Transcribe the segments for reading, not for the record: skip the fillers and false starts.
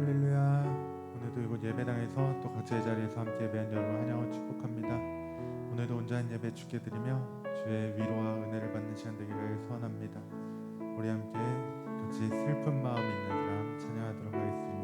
할렐루야. 오늘도 이곳 예배당에서 또 각자의 자리에서 함께 예배한 여러분 환영을 축복합니다. 오늘도 온전한 예배 주께 드리며 주의 위로와 은혜를 받는 시간 되기를 소원합니다. 우리 함께 같이 슬픈 마음 있는 사람 찬양하도록 하겠습니다.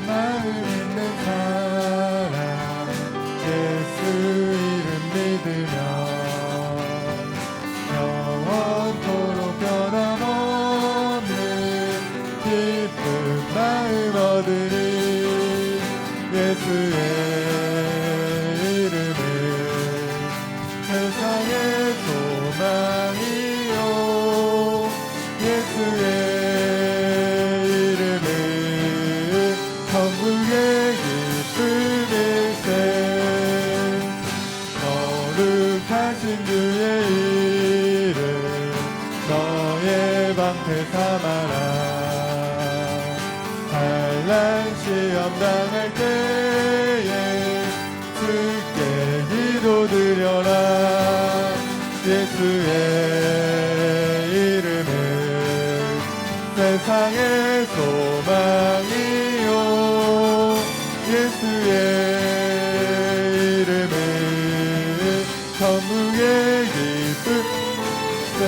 마음 있는 사람 예수 이름 믿으며 영원토록 변함없는 기쁜 마음 얻으리. 예수의 이름은 세상의 소망이요 예수의 천국의 기쁨일세. 거룩하신 주의 이름 너의 방패 삼아라. 환난 시험 당할 때에 주께 기도드려라. 예수의 이름은 세상의 소망이요 예수의 이름은 천국의 기쁨세.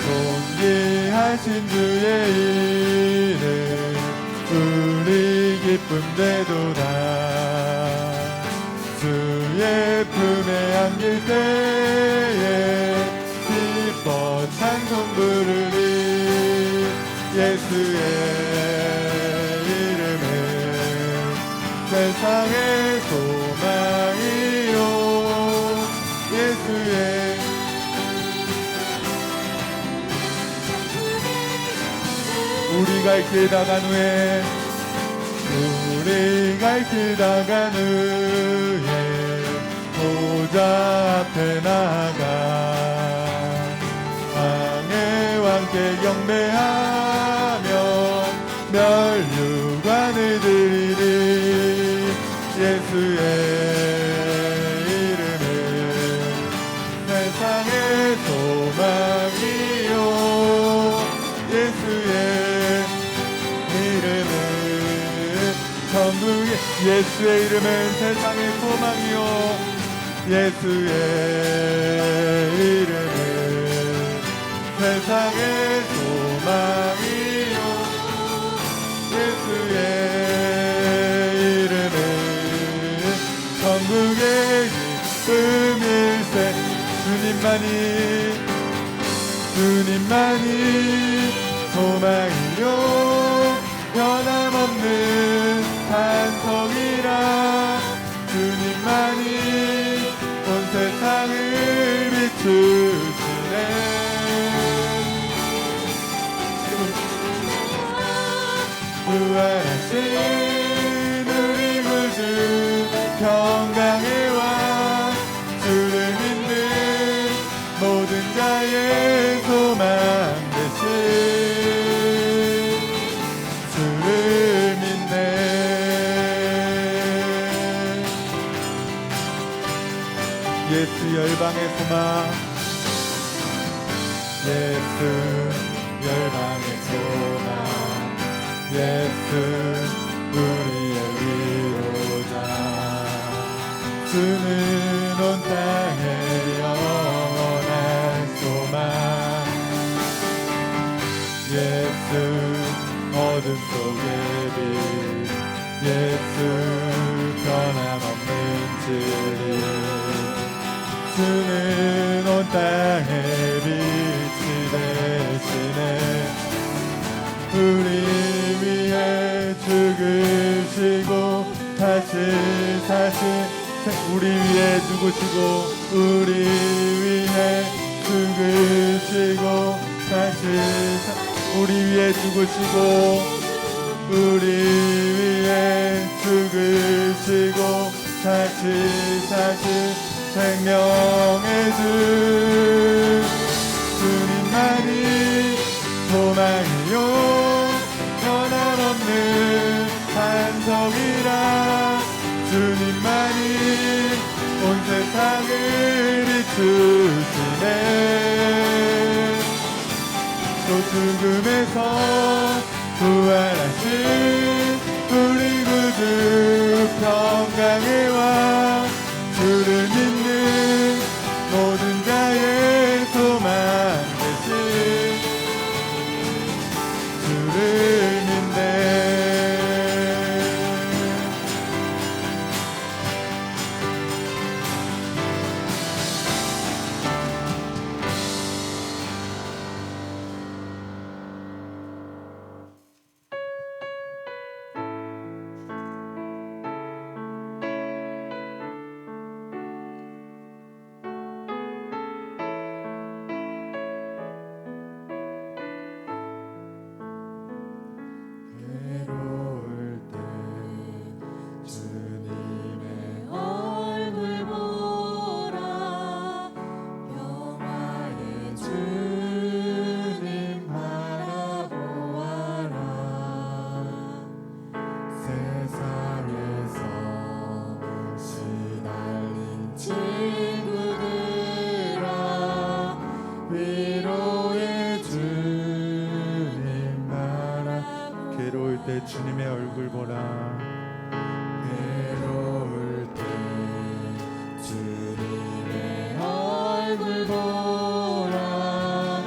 존귀하신 주의 이름 우리 기쁨 되도다. 주의 품에 안길 때에 기뻐 찬송 부르리. 예수의 세상의 소망이요 예수의 우리 갈 길 다간 후에 우리 갈 길 다간 후에 보좌 앞에 나아가 왕의 왕께 경배하며 멸류관을 드리리. 예수의 이름은 세상의 소망이요 예수의 이름은 천국의 예수의 이름은 세상의 소망이요 예수의 이름은 세상의 소망이요 예수의 천국의 기쁨일세. 주님만이 소망이요 변함없는 반석이라. 주님만이 온 세상을 비추시네. 부활하신 우리 구주 평강의 왕 주를 믿는 모든 자의 소망 되신 주를 믿네. 예수 열방의 소망 예수 열방의 소망 예수 우리의 위로자. 주는 온 땅의 영원한 소망 예수 어둠 속의 빛 예수 변함없는 진리. 주는 온 땅의 빛이 되시네. 우리 위해 죽으시고 다시 우리 위해 죽으시고 우리 위해 죽으시고 다시 우리 위해 죽으시고 우리 위해 죽으시고 다시 생명의 주 주님만이 소망이요 변함없는 반석이라 주님만이 온 세상을 비추시네 또 죽음에서 부활하신 우리 구주 평강의 왕 주를 믿는 모든 자의 소망 되신 주를 믿네 주님의 얼굴 보라 괴로울 때 주님의 얼굴 보라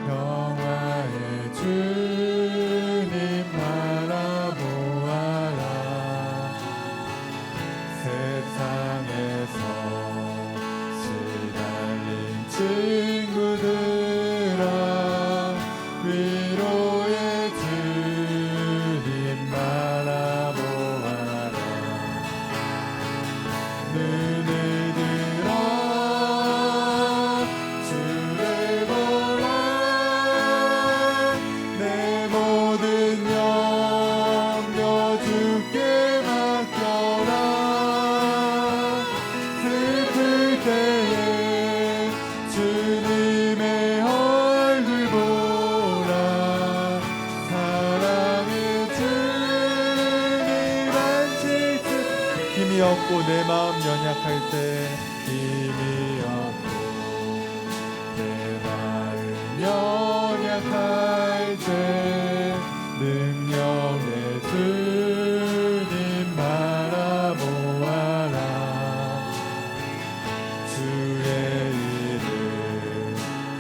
평화의 주님 바라보아라 세상에서 시달린 친구들아 위로의 눈을 들어 주를 보라 내 모든 염려 주께 맡겨라 슬플 때에 주님의 얼굴 보라 사랑의 주님 안식주 힘이 없고 내 마음 연약할 때 힘이 없고 내 마음 연약할 때 능력의 주님 바라보아라 주의 이름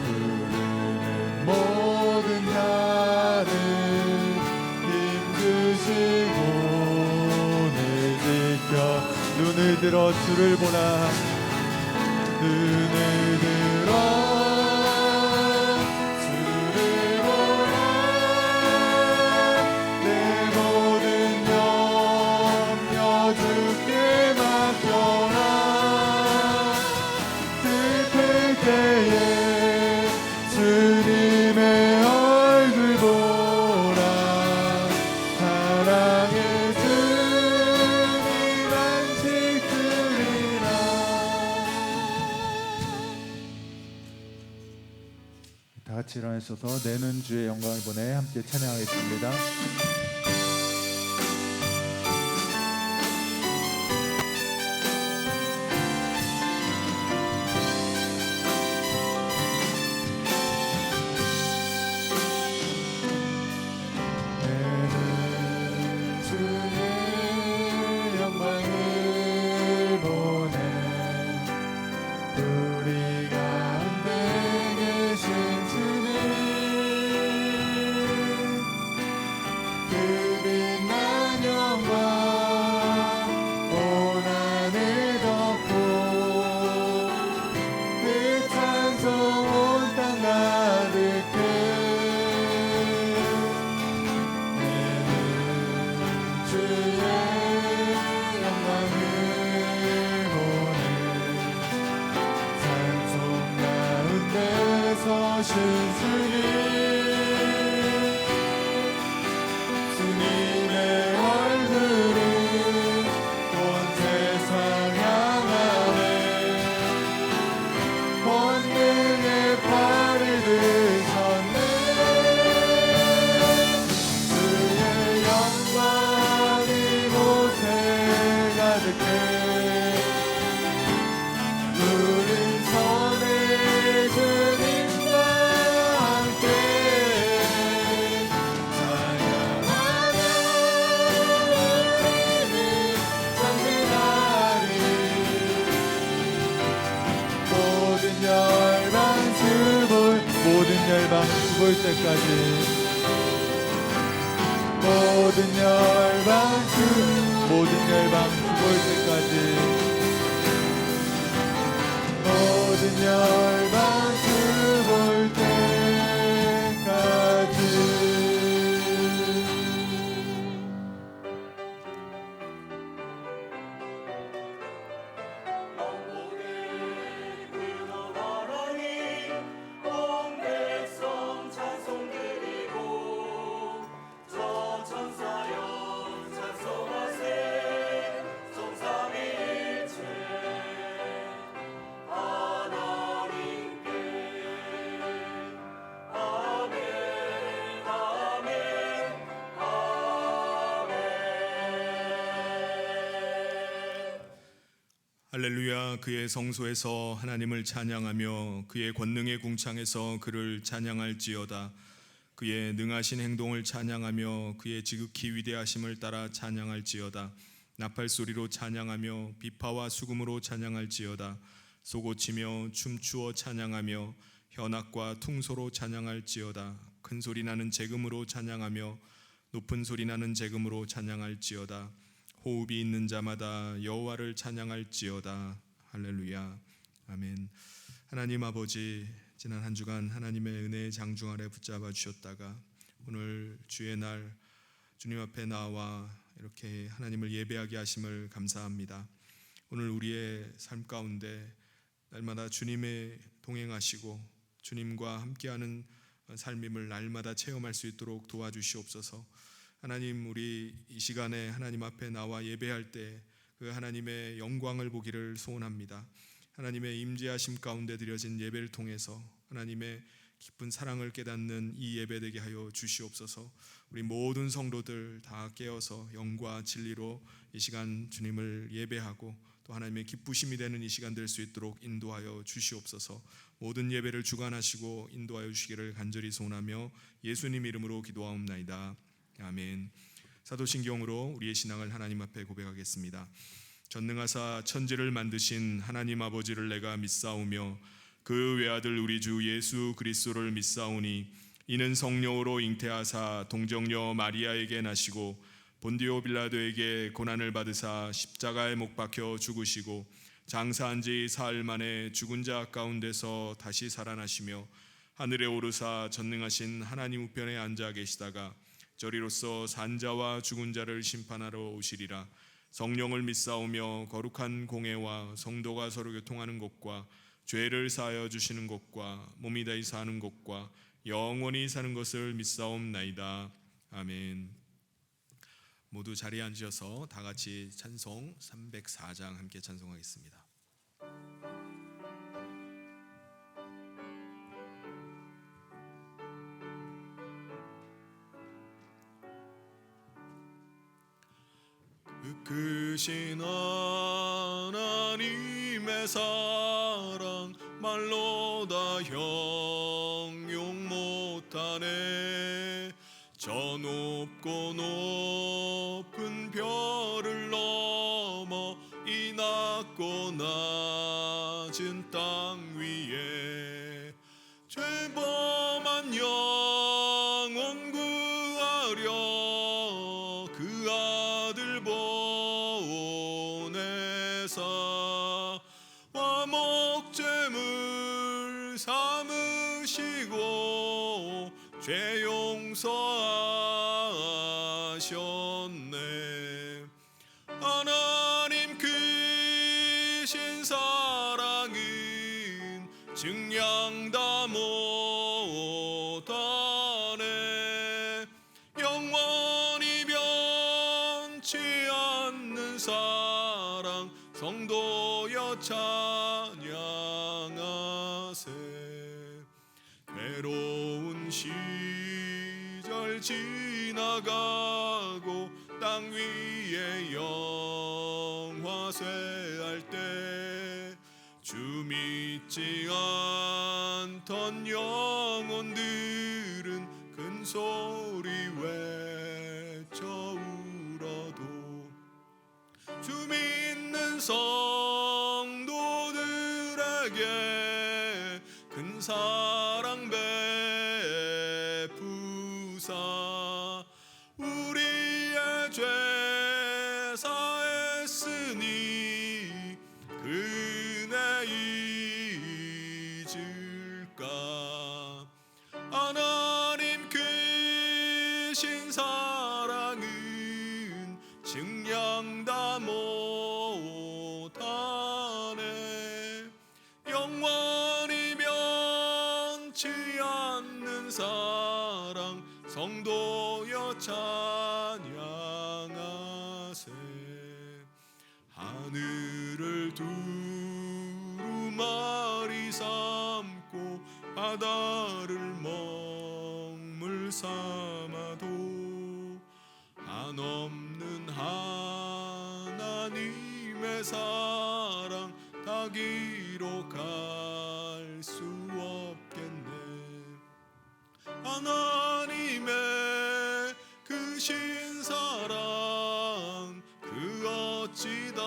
부르는 모든 자들 힘주시고 눈을 들어 주를 보라 눈을 들어 주를 보라 내 모든 염려 주께 맡겨라 슬플 때에 주님의 얼굴 보라 사랑의 다 같이 일어나셔서 내는 주의 영광을 보내 함께 찬양하겠습니다. 모든 열방 죽을 때까지 모든 열방 죽을 때까지 모든 열방 죽을 때까지 할렐루야. 그의 성소에서 하나님을 찬양하며 그의 권능의 궁창에서 그를 찬양할지어다. 그의 능하신 행동을 찬양하며 그의 지극히 위대하심을 따라 찬양할지어다. 나팔소리로 찬양하며 비파와 수금으로 찬양할지어다. 소고치며 춤추어 찬양하며 현악과 퉁소로 찬양할지어다. 큰 소리 나는 재금으로 찬양하며 높은 소리 나는 재금으로 찬양할지어다. 호흡이 있는 자마다 여호와를 찬양할지어다. 할렐루야. 아멘. 하나님 아버지, 지난 한 주간 하나님의 은혜의 장중 아래 붙잡아 주셨다가 오늘 주의 날 주님 앞에 나와 이렇게 하나님을 예배하게 하심을 감사합니다. 오늘 우리의 삶 가운데 날마다 주님의 동행하시고 주님과 함께하는 삶임을 날마다 체험할 수 있도록 도와주시옵소서. 하나님, 우리 이 시간에 하나님 앞에 나와 예배할 때 그 하나님의 영광을 보기를 소원합니다. 하나님의 임재하심 가운데 드려진 예배를 통해서 하나님의 깊은 사랑을 깨닫는 이 예배 되게 하여 주시옵소서. 우리 모든 성도들 다 깨어서 영과 진리로 이 시간 주님을 예배하고 또 하나님의 기쁘심이 되는 이 시간 될 수 있도록 인도하여 주시옵소서. 모든 예배를 주관하시고 인도하여 주시기를 간절히 소원하며 예수님 이름으로 기도하옵나이다. 아멘. 사도신경으로 우리의 신앙을 하나님 앞에 고백하겠습니다. 전능하사 천지를 만드신 하나님 아버지를 내가 믿사오며 그 외아들 우리 주 예수 그리스도를 믿사오니 이는 성령으로 잉태하사 동정녀 마리아에게 나시고 본디오 빌라도에게 고난을 받으사 십자가에 못 박혀 죽으시고 장사한 지 사흘 만에 죽은 자 가운데서 다시 살아나시며 하늘에 오르사 전능하신 하나님 우편에 앉아 계시다가 저리로서 산자와 죽은 자를 심판하러 오시리라. 성령을 믿사오며 거룩한 공회와 성도가 서로 교통하는 것과 죄를 사하여 주시는 것과 몸이 다히 사는 것과 영원히 사는 것을 믿사옵나이다. 아멘. 모두 자리에 앉으셔서 다 같이 찬송 304장 함께 찬송하겠습니다. 크신 하나님의 사랑 말로 다 형용 못하네. 저 높고 높은 별을 넘어 이 낮고 낮은 땅 위에 죄범한 영혼 구하려 그 아들 보내사 화목제물 삼으시고 죄 용서하셨네. 하나님 크신 사랑은 증량 다 못하네. 영원히 변치 않는 사랑 성도여 찬양하세. 괴로운 시절 지나가고 땅 위에 영화쇠할 때 주 믿지 않던 영혼들은 큰 소리 외쳐 울어도 주 믿는 성도들에게 큰 사랑 베 주사 우리의 죄 사했으니 은혜 잊을까. 하나님 크신 사랑은 증량다 못하네. 영원히 변치 않는 사랑 성도여 찬양하세. 하늘을 두루마리 삼고 바다를 먹물 삼아도 한없는 하나님의 사랑 다 기록할 수 없겠네. 하나님의 크신 사랑 그 어찌 닿을까.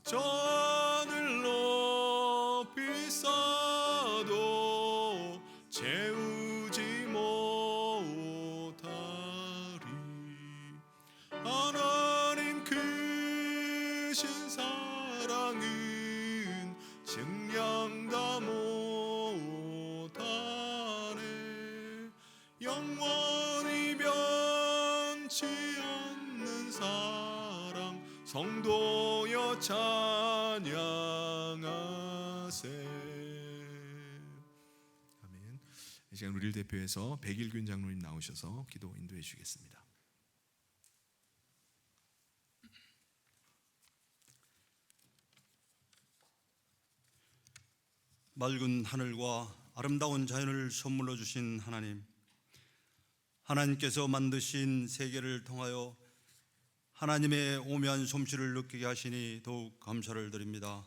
저 하늘 높이 쌓아도 채우지 못하리. 하나님 크신 사랑은 증량다 못하네. 영원히 변치 않는 사랑 성도여 찬양하세. 아멘. 이 시간 우리를 대표해서 백일균 장로님 나오셔서 기도 인도해 주시겠습니다. 맑은 하늘과 아름다운 자연을 선물로 주신 하나님, 하나님께서 만드신 세계를 통하여 하나님의 오묘한 솜씨를 느끼게 하시니 더욱 감사를 드립니다.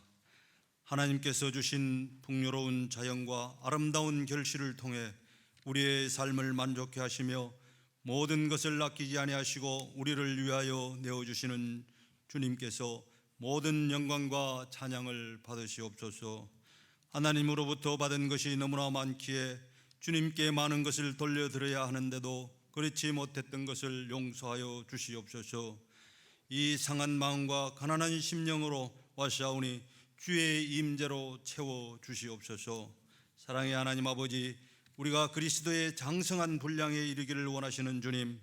하나님께서 주신 풍요로운 자연과 아름다운 결실을 통해 우리의 삶을 만족해 하시며 모든 것을 아끼지 아니하시고 우리를 위하여 내어주시는 주님께서 모든 영광과 찬양을 받으시옵소서. 하나님으로부터 받은 것이 너무나 많기에 주님께 많은 것을 돌려드려야 하는데도 그렇지 못했던 것을 용서하여 주시옵소서. 이 상한 마음과 가난한 심령으로 왔사오니 주의 임재로 채워 주시옵소서. 사랑의 하나님 아버지, 우리가 그리스도의 장성한 분량에 이르기를 원하시는 주님,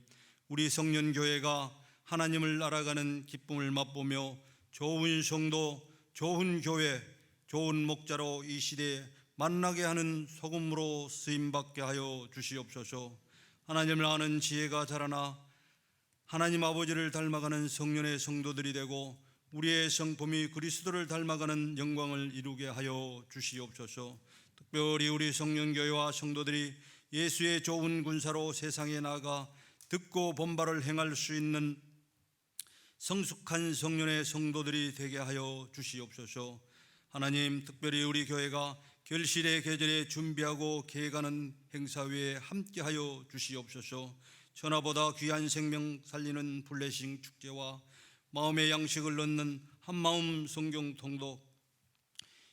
우리 성년교회가 하나님을 알아가는 기쁨을 맛보며 좋은 성도, 좋은 교회, 좋은 목자로 이 시대에 만나게 하는 소금으로 쓰임받게 하여 주시옵소서. 하나님을 아는 지혜가 자라나 하나님 아버지를 닮아가는 성년의 성도들이 되고 우리의 성품이 그리스도를 닮아가는 영광을 이루게 하여 주시옵소서. 특별히 우리 성년교회와 성도들이 예수의 좋은 군사로 세상에 나가 듣고 본바를 행할 수 있는 성숙한 성년의 성도들이 되게 하여 주시옵소서. 하나님, 특별히 우리 교회가 결실의 계절에 준비하고 계획하는 행사 위에 함께하여 주시옵소서. 천하보다 귀한 생명 살리는 블레싱 축제와 마음의 양식을 얻는 한마음 성경 통독,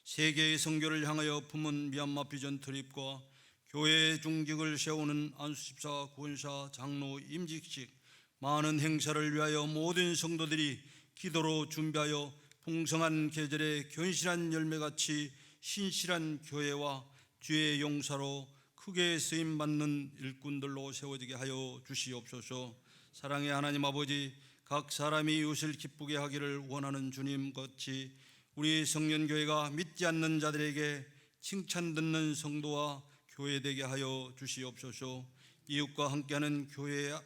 세계의 선교를 향하여 품은 미얀마 비전 트립과 교회의 중직을 세우는 안수집사, 구원사, 장로 임직식, 많은 행사를 위하여 모든 성도들이 기도로 준비하여 풍성한 계절에 견실한 열매같이 신실한 교회와 주의 용사로 크게 쓰임받는 일꾼들로 세워지게 하여 주시옵소서. 사랑의 하나님 아버지, 각 사람이 이웃을 기쁘게 하기를 원하는 주님 같이 우리 성년교회가 믿지 않는 자들에게 칭찬 듣는 성도와 교회 되게 하여 주시옵소서. 이웃과 함께하는 교회의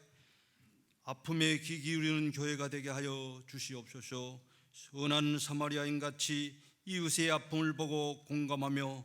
아픔에 귀 기울이는 교회가 되게 하여 주시옵소서. 선한 사마리아인 같이 이웃의 아픔을 보고 공감하며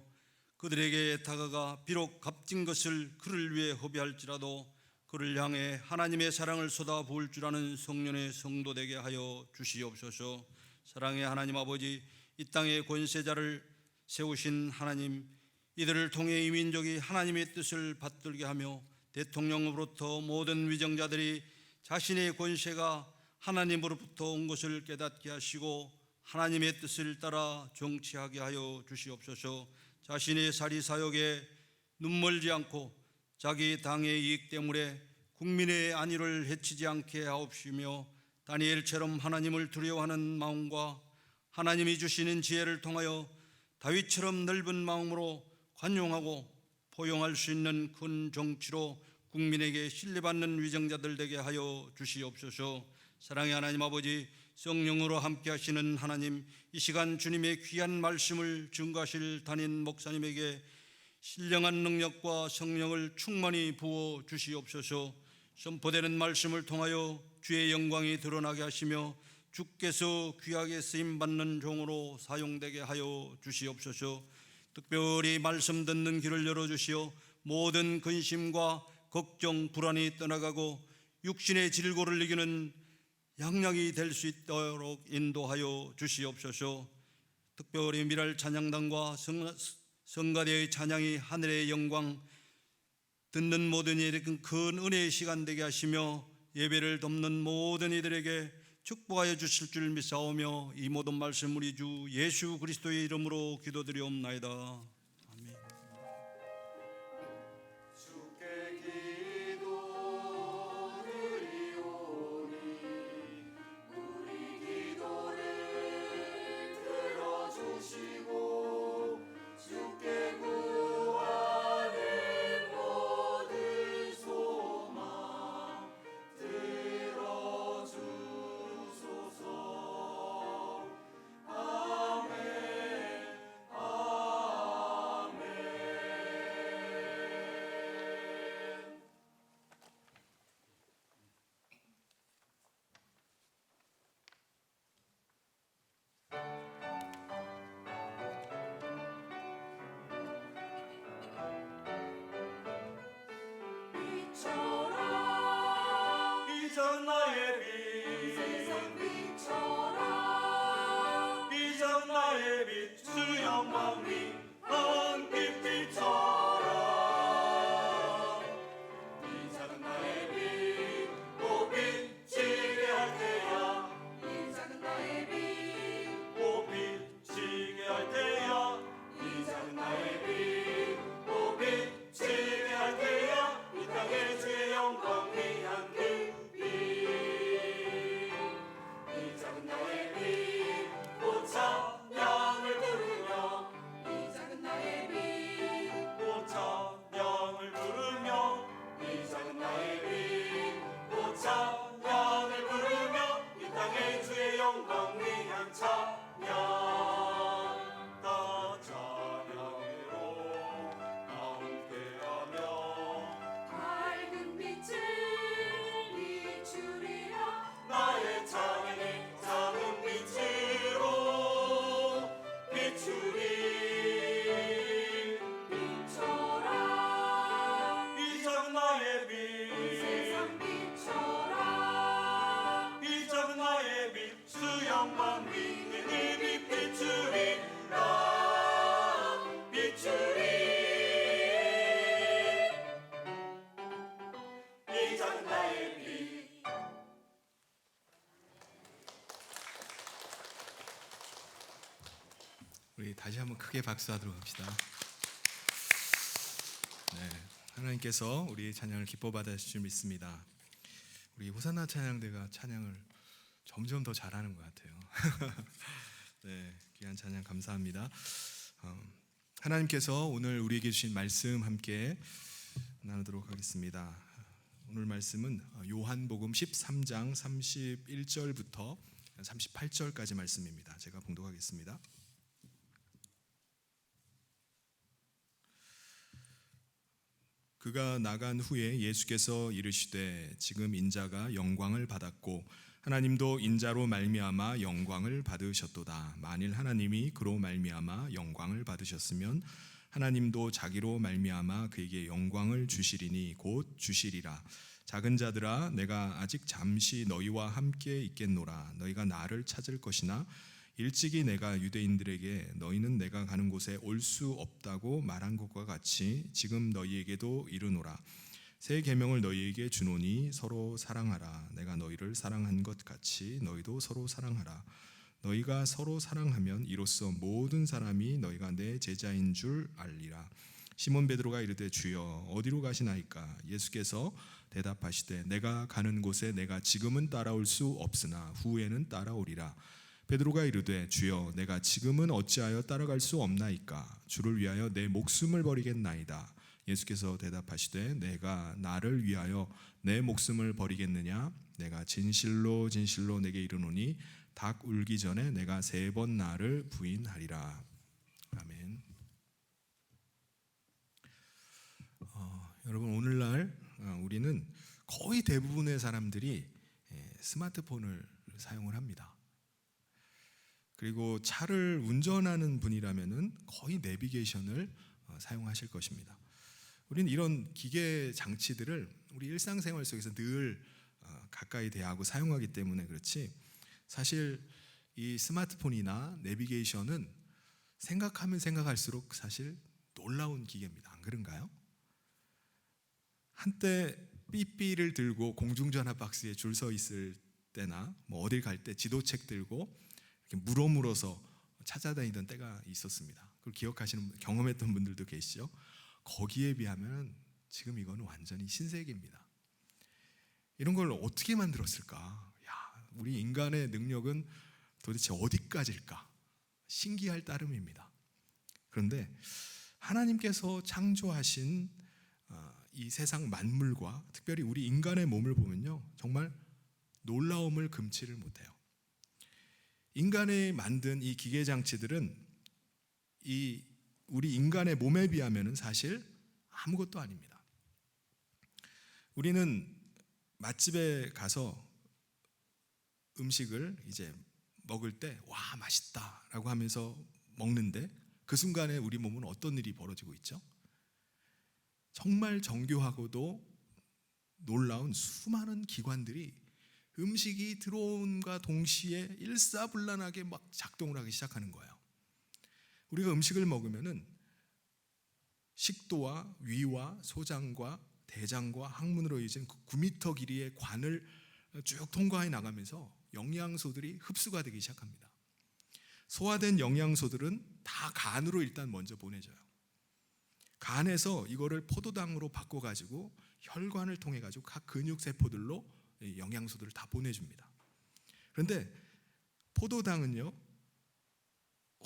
그들에게 다가가 비록 값진 것을 그를 위해 허비할지라도 그를 향해 하나님의 사랑을 쏟아부을 줄 아는 성년의 성도 되게 하여 주시옵소서. 사랑의 하나님 아버지, 이 땅의 권세자를 세우신 하나님, 이들을 통해 이 민족이 하나님의 뜻을 받들게 하며 대통령으로부터 모든 위정자들이 자신의 권세가 하나님으로부터 온 것을 깨닫게 하시고 하나님의 뜻을 따라 정치하게 하여 주시옵소서. 자신의 사리사욕에 눈멀지 않고 자기 당의 이익 때문에 국민의 안위를 해치지 않게 하옵시며 다니엘처럼 하나님을 두려워하는 마음과 하나님이 주시는 지혜를 통하여 다윗처럼 넓은 마음으로 관용하고 포용할 수 있는 큰 정치로 국민에게 신뢰받는 위정자들 되게 하여 주시옵소서. 사랑의 하나님 아버지, 성령으로 함께 하시는 하나님, 이 시간 주님의 귀한 말씀을 증거하실 담임 목사님에게 신령한 능력과 성령을 충만히 부어 주시옵소서. 선포되는 말씀을 통하여 주의 영광이 드러나게 하시며 주께서 귀하게 쓰임받는 종으로 사용되게 하여 주시옵소서. 특별히 말씀 듣는 길을 열어주시어 모든 근심과 걱정, 불안이 떠나가고 육신의 질고를 이기는 양약이 될 수 있도록 인도하여 주시옵소서. 특별히 미랄 찬양단과 성가대의 찬양이 하늘의 영광, 듣는 모든 이에게 큰 은혜의 시간 되게 하시며 예배를 돕는 모든 이들에게 축복하여 주실 줄 믿사오며 이 모든 말씀 우리 주 예수 그리스도의 이름으로 기도드리옵나이다. 아멘. 빛은 나의 빛 세상 빛처럼 빛은 나의 빛 주 영광 위한 빛빛처럼 빛은 나의 빛 오 빛지게 할 때야 빛은 나의 빛오 빛지게 할 때야 빛은 나의 빛오 빛지게 할 때야 이 땅의 주의 영광 위한 찬양을 부르며 이 작은 나의 빛 오 찬양을 부르며 이 작은 나의 빛 오 찬양을 부르며 이 땅의 주의 영광 위한 찬양 다 찬양으로 함께하며 밝은 빛을 비추리라 나의 찬양의 작은 빛으로 비추리 빛처럼 이 작은 나의 빛 세상 빛처럼 이 작은 나의 빛 주 영광 위에 네 빛 비추리라 비추리 이 작은 나의 빛. 우리 다시 한번 크게 박수하도록 합시다. 네, 하나님께서 우리의 찬양을 기뻐 받으실 줄 믿습니다. 우리 호산나 찬양대가 찬양을 점점 더 잘하는 것 같아요. 네, 귀한 찬양 감사합니다. 하나님께서 오늘 우리에게 주신 말씀 함께 나누도록 하겠습니다. 오늘 말씀은 요한복음 13장 31절부터 38절까지 말씀입니다. 제가 봉독하겠습니다. 그가 나간 후에 예수께서 이르시되 지금 인자가 영광을 받았고 하나님도 인자로 말미암아 영광을 받으셨도다. 만일 하나님이 그로 말미암아 영광을 받으셨으면 하나님도 자기로 말미암아 그에게 영광을 주시리니 곧 주시리라. 작은 자들아 내가 아직 잠시 너희와 함께 있겠노라. 너희가 나를 찾을 것이나 일찍이 내가 유대인들에게 너희는 내가 가는 곳에 올 수 없다고 말한 것과 같이 지금 너희에게도 이르노라. 새 계명을 너희에게 주노니 서로 사랑하라. 내가 너희를 사랑한 것 같이 너희도 서로 사랑하라. 너희가 서로 사랑하면 이로써 모든 사람이 너희가 내 제자인 줄 알리라. 시몬 베드로가 이르되 주여 어디로 가시나이까? 예수께서 대답하시되 내가 가는 곳에 내가 지금은 따라올 수 없으나 후에는 따라오리라. 베드로가 이르되 주여 내가 지금은 어찌하여 따라갈 수 없나이까? 주를 위하여 내 목숨을 버리겠나이다. 예수께서 대답하시되 내가 나를 위하여 내 목숨을 버리겠느냐? 내가 진실로 진실로 내게 이르노니 닭 울기 전에 내가 3번 나를 부인하리라. 아멘. 여러분 오늘날 우리는 거의 대부분의 사람들이 스마트폰을 사용을 합니다. 그리고 차를 운전하는 분이라면은 거의 내비게이션을 사용하실 것입니다. 우리는 이런 기계 장치들을 우리 일상생활 속에서 늘 가까이 대하고 사용하기 때문에 그렇지, 사실 이 스마트폰이나 내비게이션은 생각하면 생각할수록 사실 놀라운 기계입니다. 안 그런가요? 한때 삐삐를 들고 공중전화 박스에 줄 서 있을 때나 뭐 어딜 갈 때 지도책 들고 이렇게 물어서 찾아다니던 때가 있었습니다. 그걸 기억하시는, 경험했던 분들도 계시죠? 거기에 비하면 지금 이거는 완전히 신세계입니다. 이런 걸 어떻게 만들었을까? 야, 우리 인간의 능력은 도대체 어디까지일까? 신기할 따름입니다. 그런데 하나님께서 창조하신 이 세상 만물과 특별히 우리 인간의 몸을 보면요, 정말 놀라움을 금치를 못해요. 인간이 만든 이 기계 장치들은 우리 인간의 몸에 비하면 사실 아무것도 아닙니다. 우리는 맛집에 가서 음식을 이제 먹을 때 와 맛있다라고 하면서 먹는데 그 순간에 우리 몸은 어떤 일이 벌어지고 있죠? 정말 정교하고도 놀라운 수많은 기관들이 음식이 들어온과 동시에 일사불란하게 막 작동을 하기 시작하는 거예요. 우리가 음식을 먹으면은 식도와 위와 소장과 대장과 항문으로 이어진 9m 길이의 관을 쭉 통과해 나가면서 영양소들이 흡수가 되기 시작합니다. 소화된 영양소들은 다 간으로 일단 먼저 보내져요. 간에서 이거를 포도당으로 바꿔가지고 혈관을 통해가지고 각 근육세포들로 영양소들을 다 보내줍니다. 그런데 포도당은요,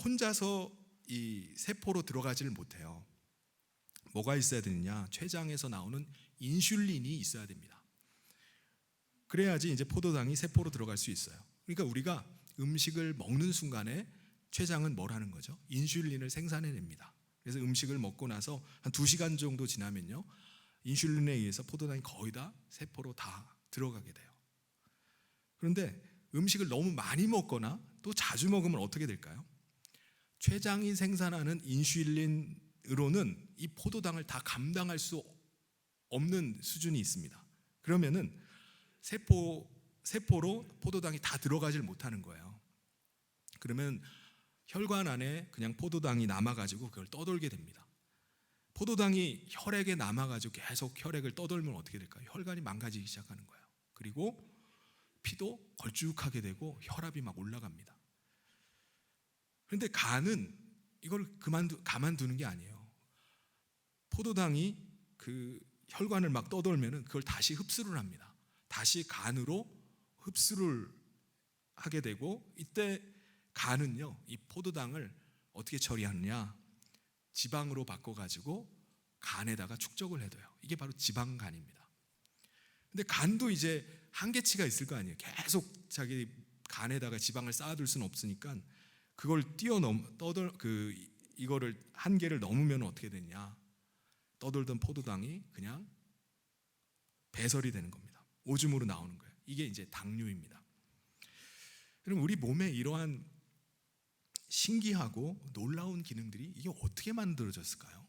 혼자서 이 세포로 들어가지를 못해요. 뭐가 있어야 되느냐? 췌장에서 나오는 인슐린이 있어야 됩니다. 그래야지 이제 포도당이 세포로 들어갈 수 있어요. 그러니까 우리가 음식을 먹는 순간에 췌장은 뭘 하는 거죠? 인슐린을 생산해냅니다. 그래서 음식을 먹고 나서 한 2시간 정도 지나면요, 인슐린에 의해서 포도당이 거의 다 세포로 다 들어가게 돼요. 그런데 음식을 너무 많이 먹거나 또 자주 먹으면 어떻게 될까요? 췌장이 생산하는 인슐린으로는 이 포도당을 다 감당할 수 없는 수준이 있습니다. 그러면은 세포로 포도당이 다 들어가질 못하는 거예요. 그러면 혈관 안에 그냥 포도당이 남아가지고 그걸 떠돌게 됩니다. 포도당이 혈액에 남아가지고 계속 혈액을 떠돌면 어떻게 될까요? 혈관이 망가지기 시작하는 거예요. 그리고 피도 걸쭉하게 되고 혈압이 막 올라갑니다. 그런데 간은 이걸 가만두는 게 아니에요. 포도당이 그 혈관을 막 떠돌면은 그걸 다시 흡수를 합니다. 다시 간으로 흡수를 하게 되고, 이때 간은요, 이 포도당을 어떻게 처리하느냐? 지방으로 바꿔가지고 간에다가 축적을 해둬요. 이게 바로 지방간입니다. 근데 간도 이제 한계치가 있을 거 아니에요. 계속 자기 간에다가 지방을 쌓아둘 수는 없으니까 그걸 이거를 한계를 넘으면 어떻게 되냐? 떠돌던 포도당이 그냥 배설이 되는 겁니다. 오줌으로 나오는 거예요. 이게 이제 당뇨입니다. 그럼 우리 몸에 이러한 신기하고 놀라운 기능들이 이게 어떻게 만들어졌을까요?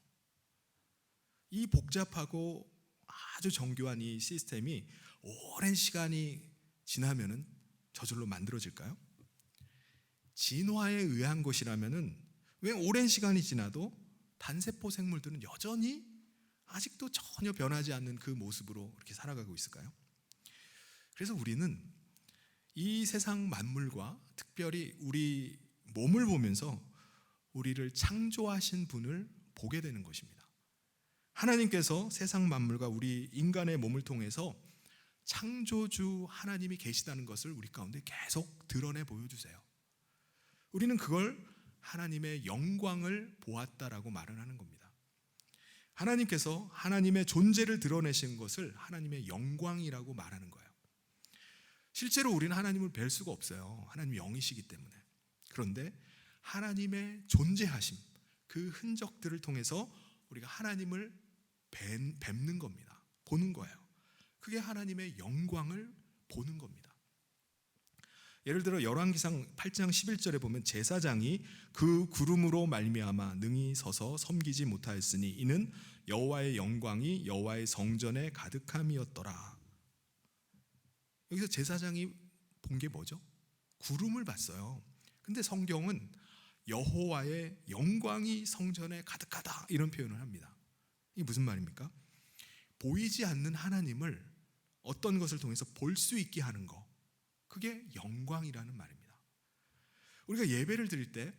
이 복잡하고 아주 정교한 이 시스템이 오랜 시간이 지나면은 저절로 만들어질까요? 진화에 의한 것이라면은 왜 오랜 시간이 지나도 단세포 생물들은 여전히 아직도 전혀 변하지 않는 그 모습으로 이렇게 살아가고 있을까요? 그래서 우리는 이 세상 만물과 특별히 우리 몸을 보면서 우리를 창조하신 분을 보게 되는 것입니다. 하나님께서 세상 만물과 우리 인간의 몸을 통해서 창조주 하나님이 계시다는 것을 우리 가운데 계속 드러내 보여주세요. 우리는 그걸 하나님의 영광을 보았다라고 말을 하는 겁니다. 하나님께서 하나님의 존재를 드러내신 것을 하나님의 영광이라고 말하는 거예요. 실제로 우리는 하나님을 뵐 수가 없어요. 하나님이 영이시기 때문에. 그런데 하나님의 존재하심, 그 흔적들을 통해서 우리가 하나님을 뵙는 겁니다. 보는 거예요. 그게 하나님의 영광을 보는 겁니다. 예를 들어 열왕기상 8장 11절에 보면 제사장이 그 구름으로 말미암아 능히 서서 섬기지 못하였으니 이는 여호와의 영광이 여호와의 성전에 가득함이었더라. 여기서 제사장이 본 게 뭐죠? 구름을 봤어요. 근데 성경은 여호와의 영광이 성전에 가득하다 이런 표현을 합니다. 이게 무슨 말입니까? 보이지 않는 하나님을 어떤 것을 통해서 볼 수 있게 하는 거, 그게 영광이라는 말입니다. 우리가 예배를 드릴 때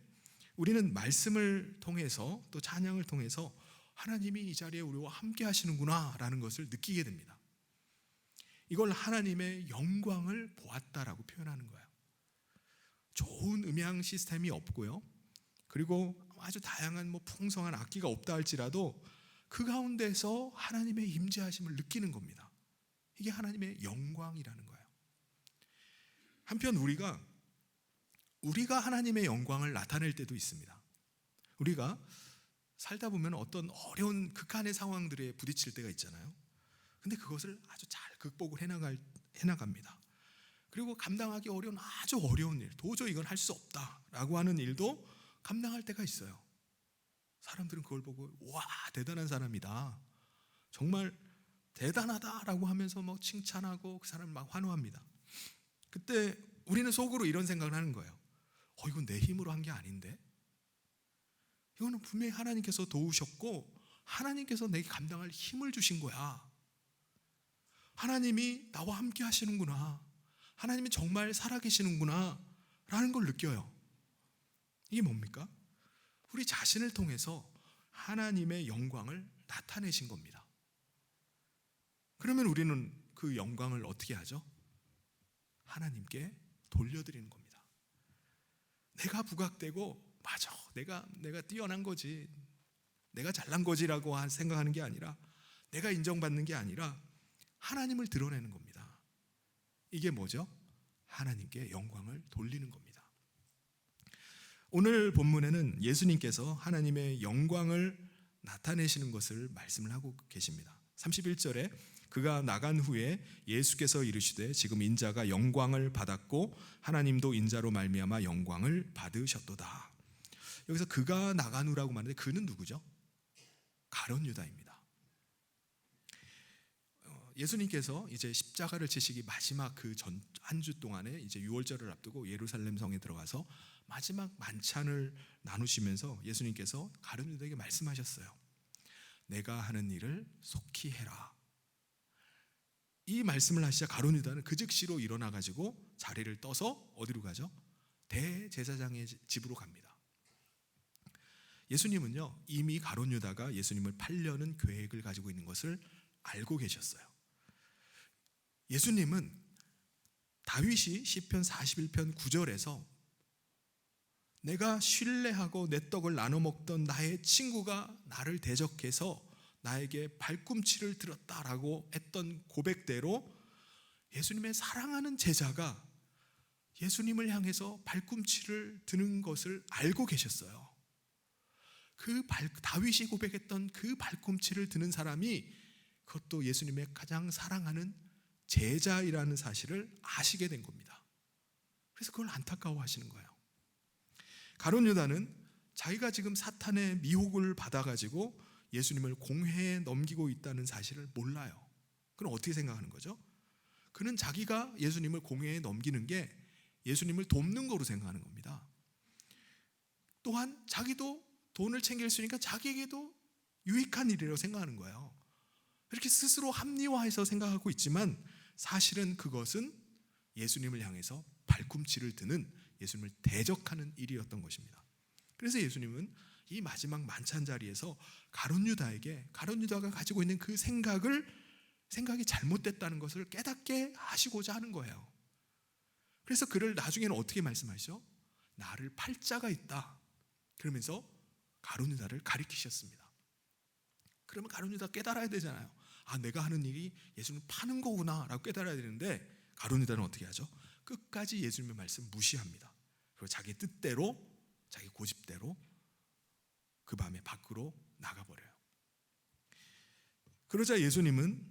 우리는 말씀을 통해서 또 찬양을 통해서 하나님이 이 자리에 우리와 함께 하시는구나 라는 것을 느끼게 됩니다. 이걸 하나님의 영광을 보았다라고 표현하는 거예요. 좋은 음향 시스템이 없고요, 그리고 아주 다양한 풍성한 악기가 없다 할지라도 그 가운데서 하나님의 임재하심을 느끼는 겁니다. 이게 하나님의 영광이라는 거예요. 한편 우리가 하나님의 영광을 나타낼 때도 있습니다. 우리가 살다 보면 어떤 어려운 극한의 상황들에 부딪힐 때가 있잖아요. 근데 그것을 아주 잘 극복을 해나갑니다. 그리고 감당하기 어려운 아주 어려운 일, 도저히 이건 할 수 없다라고 하는 일도 감당할 때가 있어요. 사람들은 그걸 보고 와, 대단한 사람이다, 정말 대단하다라고 하면서 칭찬하고 그 사람을 막 환호합니다. 그때 우리는 속으로 이런 생각을 하는 거예요. 이건 내 힘으로 한 게 아닌데, 이거는 분명히 하나님께서 도우셨고 하나님께서 내게 감당할 힘을 주신 거야. 하나님이 나와 함께 하시는구나, 하나님이 정말 살아계시는구나 라는 걸 느껴요. 이게 뭡니까? 우리 자신을 통해서 하나님의 영광을 나타내신 겁니다. 그러면 우리는 그 영광을 어떻게 하죠? 하나님께 돌려드리는 겁니다. 내가 부각되고 맞아, 내가 뛰어난 거지, 내가 잘난 거지라고 생각하는 게 아니라, 내가 인정받는 게 아니라 하나님을 드러내는 겁니다. 이게 뭐죠? 하나님께 영광을 돌리는 겁니다. 오늘 본문에는 예수님께서 하나님의 영광을 나타내시는 것을 말씀을 하고 계십니다. 31절에 그가 나간 후에 예수께서 이르시되 지금 인자가 영광을 받았고 하나님도 인자로 말미암아 영광을 받으셨도다. 여기서 그가 나간 후라고 말하는데 그는 누구죠? 가룟 유다입니다. 예수님께서 이제 십자가를 지시기 마지막 그 전 한 주 동안에 이제 유월절을 앞두고 예루살렘 성에 들어가서 마지막 만찬을 나누시면서 예수님께서 가룟 유다에게 말씀하셨어요. 내가 하는 일을 속히 해라. 이 말씀을 하시자 가룟 유다는 그 즉시로 일어나 가지고 자리를 떠서 어디로 가죠? 대제사장의 집으로 갑니다. 예수님은요, 이미 가룟 유다가 예수님을 팔려는 계획을 가지고 있는 것을 알고 계셨어요. 예수님은 다윗이 시편 41편 9절에서 내가 신뢰하고 내 떡을 나눠 먹던 나의 친구가 나를 대적해서 나에게 발꿈치를 들었다라고 했던 고백대로 예수님의 사랑하는 제자가 예수님을 향해서 발꿈치를 드는 것을 알고 계셨어요. 다윗이 고백했던 그 발꿈치를 드는 사람이 그것도 예수님의 가장 사랑하는 제자이라는 사실을 아시게 된 겁니다. 그래서 그걸 안타까워하시는 거예요. 가룟 유다는 자기가 지금 사탄의 미혹을 받아가지고 예수님을 공회에 넘기고 있다는 사실을 몰라요. 그럼 어떻게 생각하는 거죠? 그는 자기가 예수님을 공회에 넘기는 게 예수님을 돕는 거로 생각하는 겁니다. 또한 자기도 돈을 챙길 수 있으니까 자기에게도 유익한 일이라고 생각하는 거예요. 이렇게 스스로 합리화해서 생각하고 있지만 사실은 그것은 예수님을 향해서 발꿈치를 드는, 예수님을 대적하는 일이었던 것입니다. 그래서 예수님은 이 마지막 만찬 자리에서 가룟 유다가 가지고 있는 그 생각이 잘못됐다는 것을 깨닫게 하시고자 하는 거예요. 그래서 그를 나중에는 어떻게 말씀하시죠? 나를 팔 자가 있다. 그러면서 가룟 유다를 가리키셨습니다. 그러면 가룟 유다 깨달아야 되잖아요. 아, 내가 하는 일이 예수님을 파는 거구나 라고 깨달아야 되는데, 가룟 유다는 어떻게 하죠? 끝까지 예수님의 말씀 무시합니다. 그리고 자기 뜻대로, 자기 고집대로 그 밤에 밖으로 나가버려요. 그러자 예수님은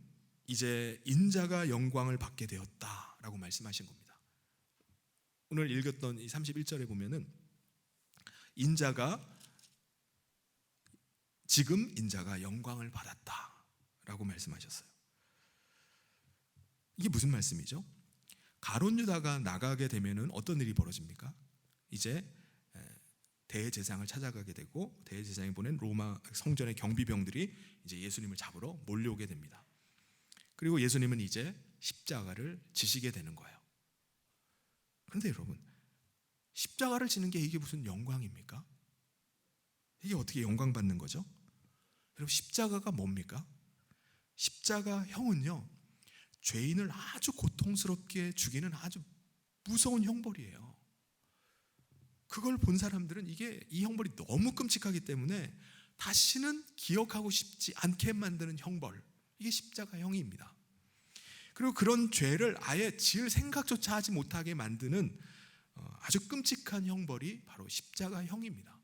이제 인자가 영광을 받게 되었다라고 말씀하신 겁니다. 오늘 읽었던 이 31절에 보면은 지금 인자가 영광을 받았다라고 말씀하셨어요. 이게 무슨 말씀이죠? 가룟 유다가 나가게 되면은 어떤 일이 벌어집니까? 이제 대제사장을 찾아가게 되고, 대제사장이 보낸 로마 성전의 경비병들이 이제 예수님을 잡으러 몰려오게 됩니다. 그리고 예수님은 이제 십자가를 지시게 되는 거예요. 그런데 여러분, 십자가를 지는 게 이게 무슨 영광입니까? 이게 어떻게 영광 받는 거죠? 여러분, 십자가가 뭡니까? 십자가형은요, 죄인을 아주 고통스럽게 죽이는 아주 무서운 형벌이에요. 그걸 본 사람들은 이 형벌이 너무 끔찍하기 때문에 다시는 기억하고 싶지 않게 만드는 형벌, 이게 십자가형입니다. 그리고 그런 죄를 아예 지을 생각조차 하지 못하게 만드는 아주 끔찍한 형벌이 바로 십자가형입니다.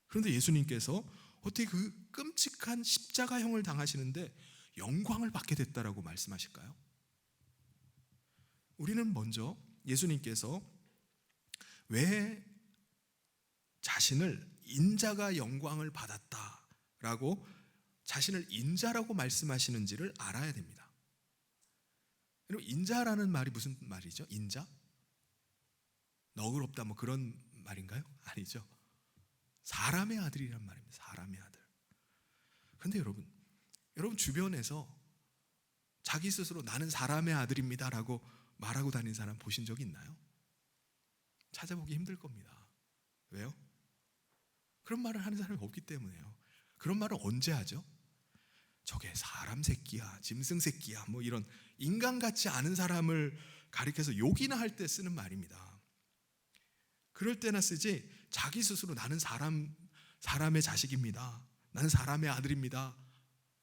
그런데 예수님께서 어떻게 그 끔찍한 십자가형을 당하시는데 영광을 받게 됐다라고 말씀하실까요? 우리는 먼저 예수님께서 왜 자신을 인자가 영광을 받았다라고 자신을 인자라고 말씀하시는지를 알아야 됩니다. 여러분, 인자라는 말이 무슨 말이죠? 인자? 너그럽다 뭐 그런 말인가요? 아니죠. 사람의 아들이란 말입니다. 사람의 아들. 그런데 여러분 주변에서 자기 스스로 나는 사람의 아들입니다라고 말하고 다니는 사람 보신 적 있나요? 찾아보기 힘들 겁니다. 왜요? 그런 말을 하는 사람이 없기 때문에요. 그런 말을 언제 하죠? 저게 사람 새끼야, 짐승 새끼야, 뭐 이런 인간 같지 않은 사람을 가리켜서 욕이나 할 때 쓰는 말입니다. 그럴 때나 쓰지, 자기 스스로 나는 사람의 자식입니다, 나는 사람의 아들입니다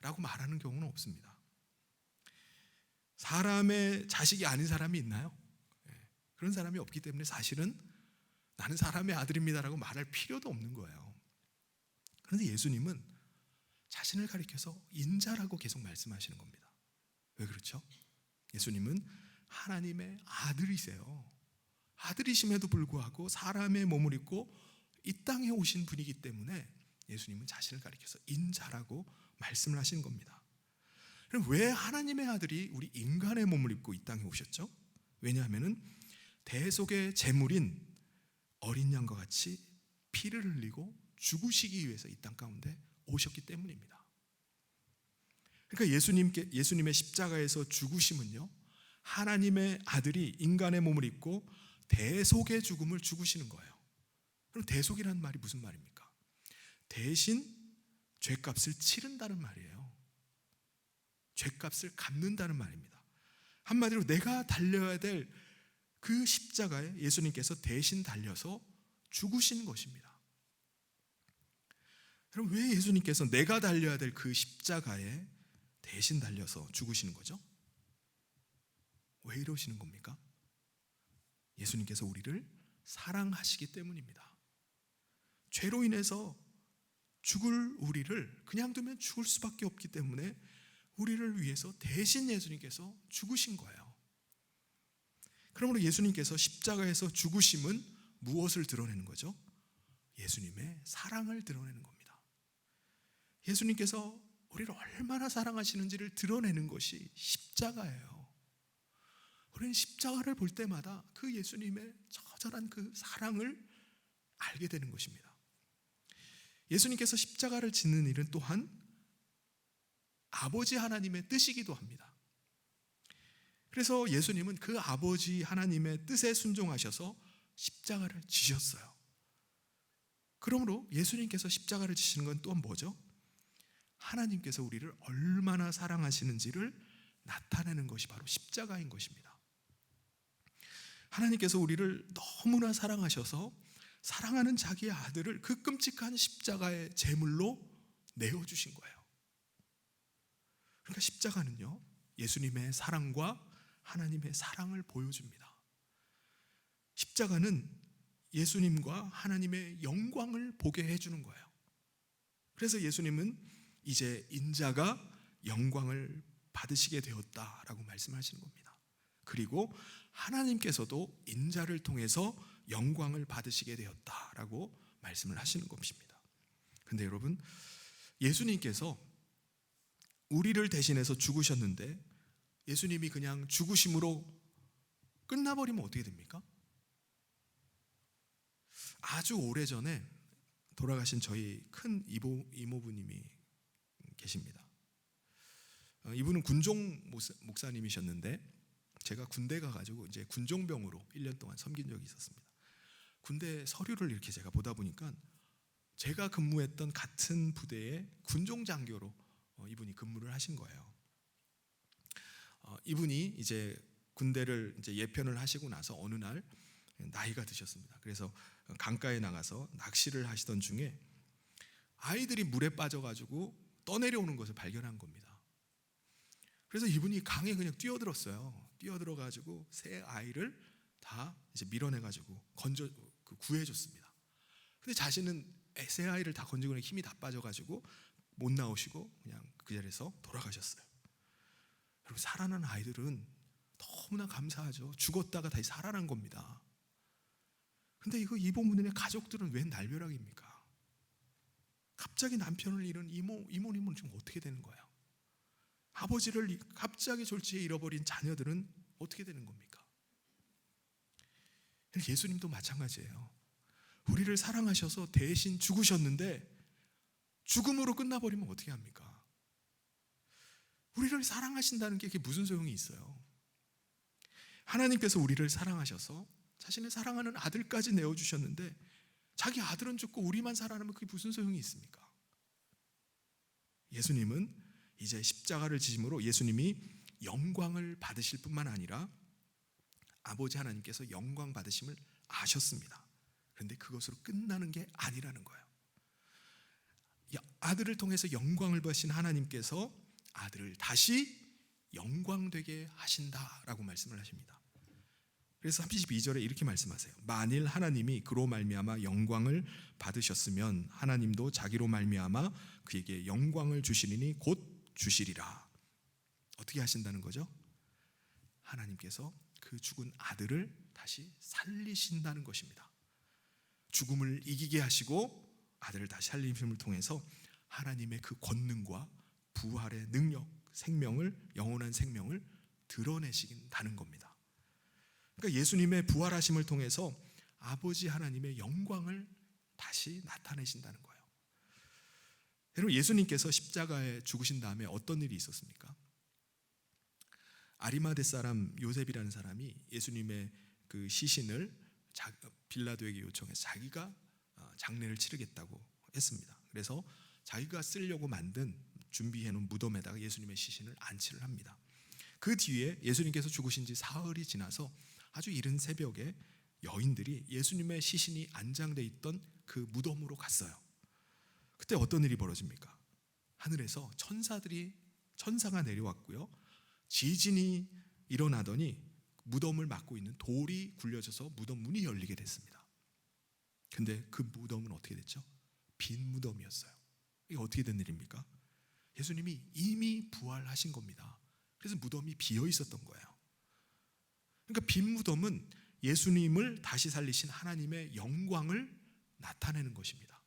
라고 말하는 경우는 없습니다. 사람의 자식이 아닌 사람이 있나요? 그런 사람이 없기 때문에 사실은 나는 사람의 아들입니다라고 말할 필요도 없는 거예요. 그런데 예수님은 자신을 가리켜서 인자라고 계속 말씀하시는 겁니다. 왜 그렇죠? 예수님은 하나님의 아들이세요. 아들이심에도 불구하고 사람의 몸을 입고 이 땅에 오신 분이기 때문에 예수님은 자신을 가리켜서 인자라고 말씀을 하시는 겁니다. 그럼 왜 하나님의 아들이 우리 인간의 몸을 입고 이 땅에 오셨죠? 왜냐하면 대속의 제물인 어린 양과 같이 피를 흘리고 죽으시기 위해서 이 땅 가운데 오셨기 때문입니다. 그러니까 예수님의 십자가에서 죽으심은요, 하나님의 아들이 인간의 몸을 입고 대속의 죽음을 죽으시는 거예요. 그럼 대속이라는 말이 무슨 말입니까? 대신 죄값을 치른다는 말이에요. 죄값을 갚는다는 말입니다. 한마디로 내가 달려야 될 그 십자가에 예수님께서 대신 달려서 죽으신 것입니다. 그럼 왜 예수님께서 내가 달려야 될 그 십자가에 대신 달려서 죽으시는 거죠? 왜 이러시는 겁니까? 예수님께서 우리를 사랑하시기 때문입니다. 죄로 인해서 죽을 우리를 그냥 두면 죽을 수밖에 없기 때문에 우리를 위해서 대신 예수님께서 죽으신 거예요. 그러므로 예수님께서 십자가에서 죽으심은 무엇을 드러내는 거죠? 예수님의 사랑을 드러내는 겁니다. 예수님께서 우리를 얼마나 사랑하시는지를 드러내는 것이 십자가예요. 우리는 십자가를 볼 때마다 그 예수님의 처절한 그 사랑을 알게 되는 것입니다. 예수님께서 십자가를 짓는 일은 또한 아버지 하나님의 뜻이기도 합니다. 그래서 예수님은 그 아버지 하나님의 뜻에 순종하셔서 십자가를 지셨어요. 그러므로 예수님께서 십자가를 지시는 건 또한 뭐죠? 하나님께서 우리를 얼마나 사랑하시는지를 나타내는 것이 바로 십자가인 것입니다. 하나님께서 우리를 너무나 사랑하셔서 사랑하는 자기의 아들을 그 끔찍한 십자가의 제물로 내어주신 거예요. 그러니까 십자가는요, 예수님의 사랑과 하나님의 사랑을 보여줍니다. 십자가는 예수님과 하나님의 영광을 보게 해주는 거예요. 그래서 예수님은 이제 인자가 영광을 받으시게 되었다라고 말씀하시는 겁니다. 그리고 하나님께서도 인자를 통해서 영광을 받으시게 되었다라고 말씀을 하시는 것입니다. 근데 여러분, 예수님께서 우리를 대신해서 죽으셨는데 예수님이 그냥 죽으심으로 끝나버리면 어떻게 됩니까? 아주 오래전에 돌아가신 저희 큰 이모부님이 계십니다. 이분은 군종 목사님이셨는데 제가 군대 가가지고 이제 군종병으로 1년 동안 섬긴 적이 있었습니다. 군대 서류를 이렇게 제가 보다 보니까 제가 근무했던 같은 부대의 군종장교로 이분이 근무를 하신 거예요. 이분이 이제 군대를 이제 예편을 하시고 나서 어느 날 나이가 드셨습니다. 그래서 강가에 나가서 낚시를 하시던 중에 아이들이 물에 빠져가지고 떠내려오는 것을 발견한 겁니다. 그래서 이분이 강에 그냥 뛰어들었어요. 뛰어들어가지고 세 아이를 다 이제 밀어내가지고 구해줬습니다. 근데 자신은 세 아이를 다 건지고 힘이 다 빠져가지고 못 나오시고 그냥 그 자리에서 돌아가셨어요. 여러분, 살아난 아이들은 너무나 감사하죠. 죽었다가 다시 살아난 겁니다. 근데 이모부님의 가족들은 웬 날벼락입니까? 갑자기 남편을 잃은 이모님은 지금 어떻게 되는 거예요? 아버지를 갑자기 졸지에 잃어버린 자녀들은 어떻게 되는 겁니까? 예수님도 마찬가지예요. 우리를 사랑하셔서 대신 죽으셨는데 죽음으로 끝나버리면 어떻게 합니까? 우리를 사랑하신다는 게 무슨 소용이 있어요? 하나님께서 우리를 사랑하셔서 자신의 사랑하는 아들까지 내어주셨는데 자기 아들은 죽고 우리만 살아남으면 그게 무슨 소용이 있습니까? 예수님은 이제 십자가를 지심으로 예수님이 영광을 받으실 뿐만 아니라 아버지 하나님께서 영광 받으심을 아셨습니다. 그런데 그것으로 끝나는 게 아니라는 거예요. 아들을 통해서 영광을 받으신 하나님께서 아들을 다시 영광되게 하신다라고 말씀을 하십니다. 그래서 32절에 이렇게 말씀하세요. 만일 하나님이 그로 말미암아 영광을 받으셨으면 하나님도 자기로 말미암아 그에게 영광을 주시리니 곧 주시리라. 어떻게 하신다는 거죠? 하나님께서 그 죽은 아들을 다시 살리신다는 것입니다. 죽음을 이기게 하시고 아들을 다시 살리심을 통해서 하나님의 그 권능과 부활의 능력, 생명을, 영원한 생명을 드러내신다는 겁니다. 그러니까 예수님의 부활하심을 통해서 아버지 하나님의 영광을 다시 나타내신다는 거예요. 여러분, 예수님께서 십자가에 죽으신 다음에 어떤 일이 있었습니까? 아리마대 사람 요셉이라는 사람이 예수님의 그 시신을 빌라도에게 요청해서 자기가 장례를 치르겠다고 했습니다. 그래서 자기가 쓰려고 준비해 놓은 무덤에다가 예수님의 시신을 안치를 합니다. 그 뒤에 예수님께서 죽으신 지 사흘이 지나서 아주 이른 새벽에 여인들이 예수님의 시신이 안장돼 있던 그 무덤으로 갔어요. 그때 어떤 일이 벌어집니까? 하늘에서 천사가 내려왔고요. 지진이 일어나더니 무덤을 막고 있는 돌이 굴려져서 무덤 문이 열리게 됐습니다. 근데 그 무덤은 어떻게 됐죠? 빈 무덤이었어요. 이게 어떻게 된 일입니까? 예수님이 이미 부활하신 겁니다. 그래서 무덤이 비어 있었던 거예요. 그러니까 빈 무덤은 예수님을 다시 살리신 하나님의 영광을 나타내는 것입니다.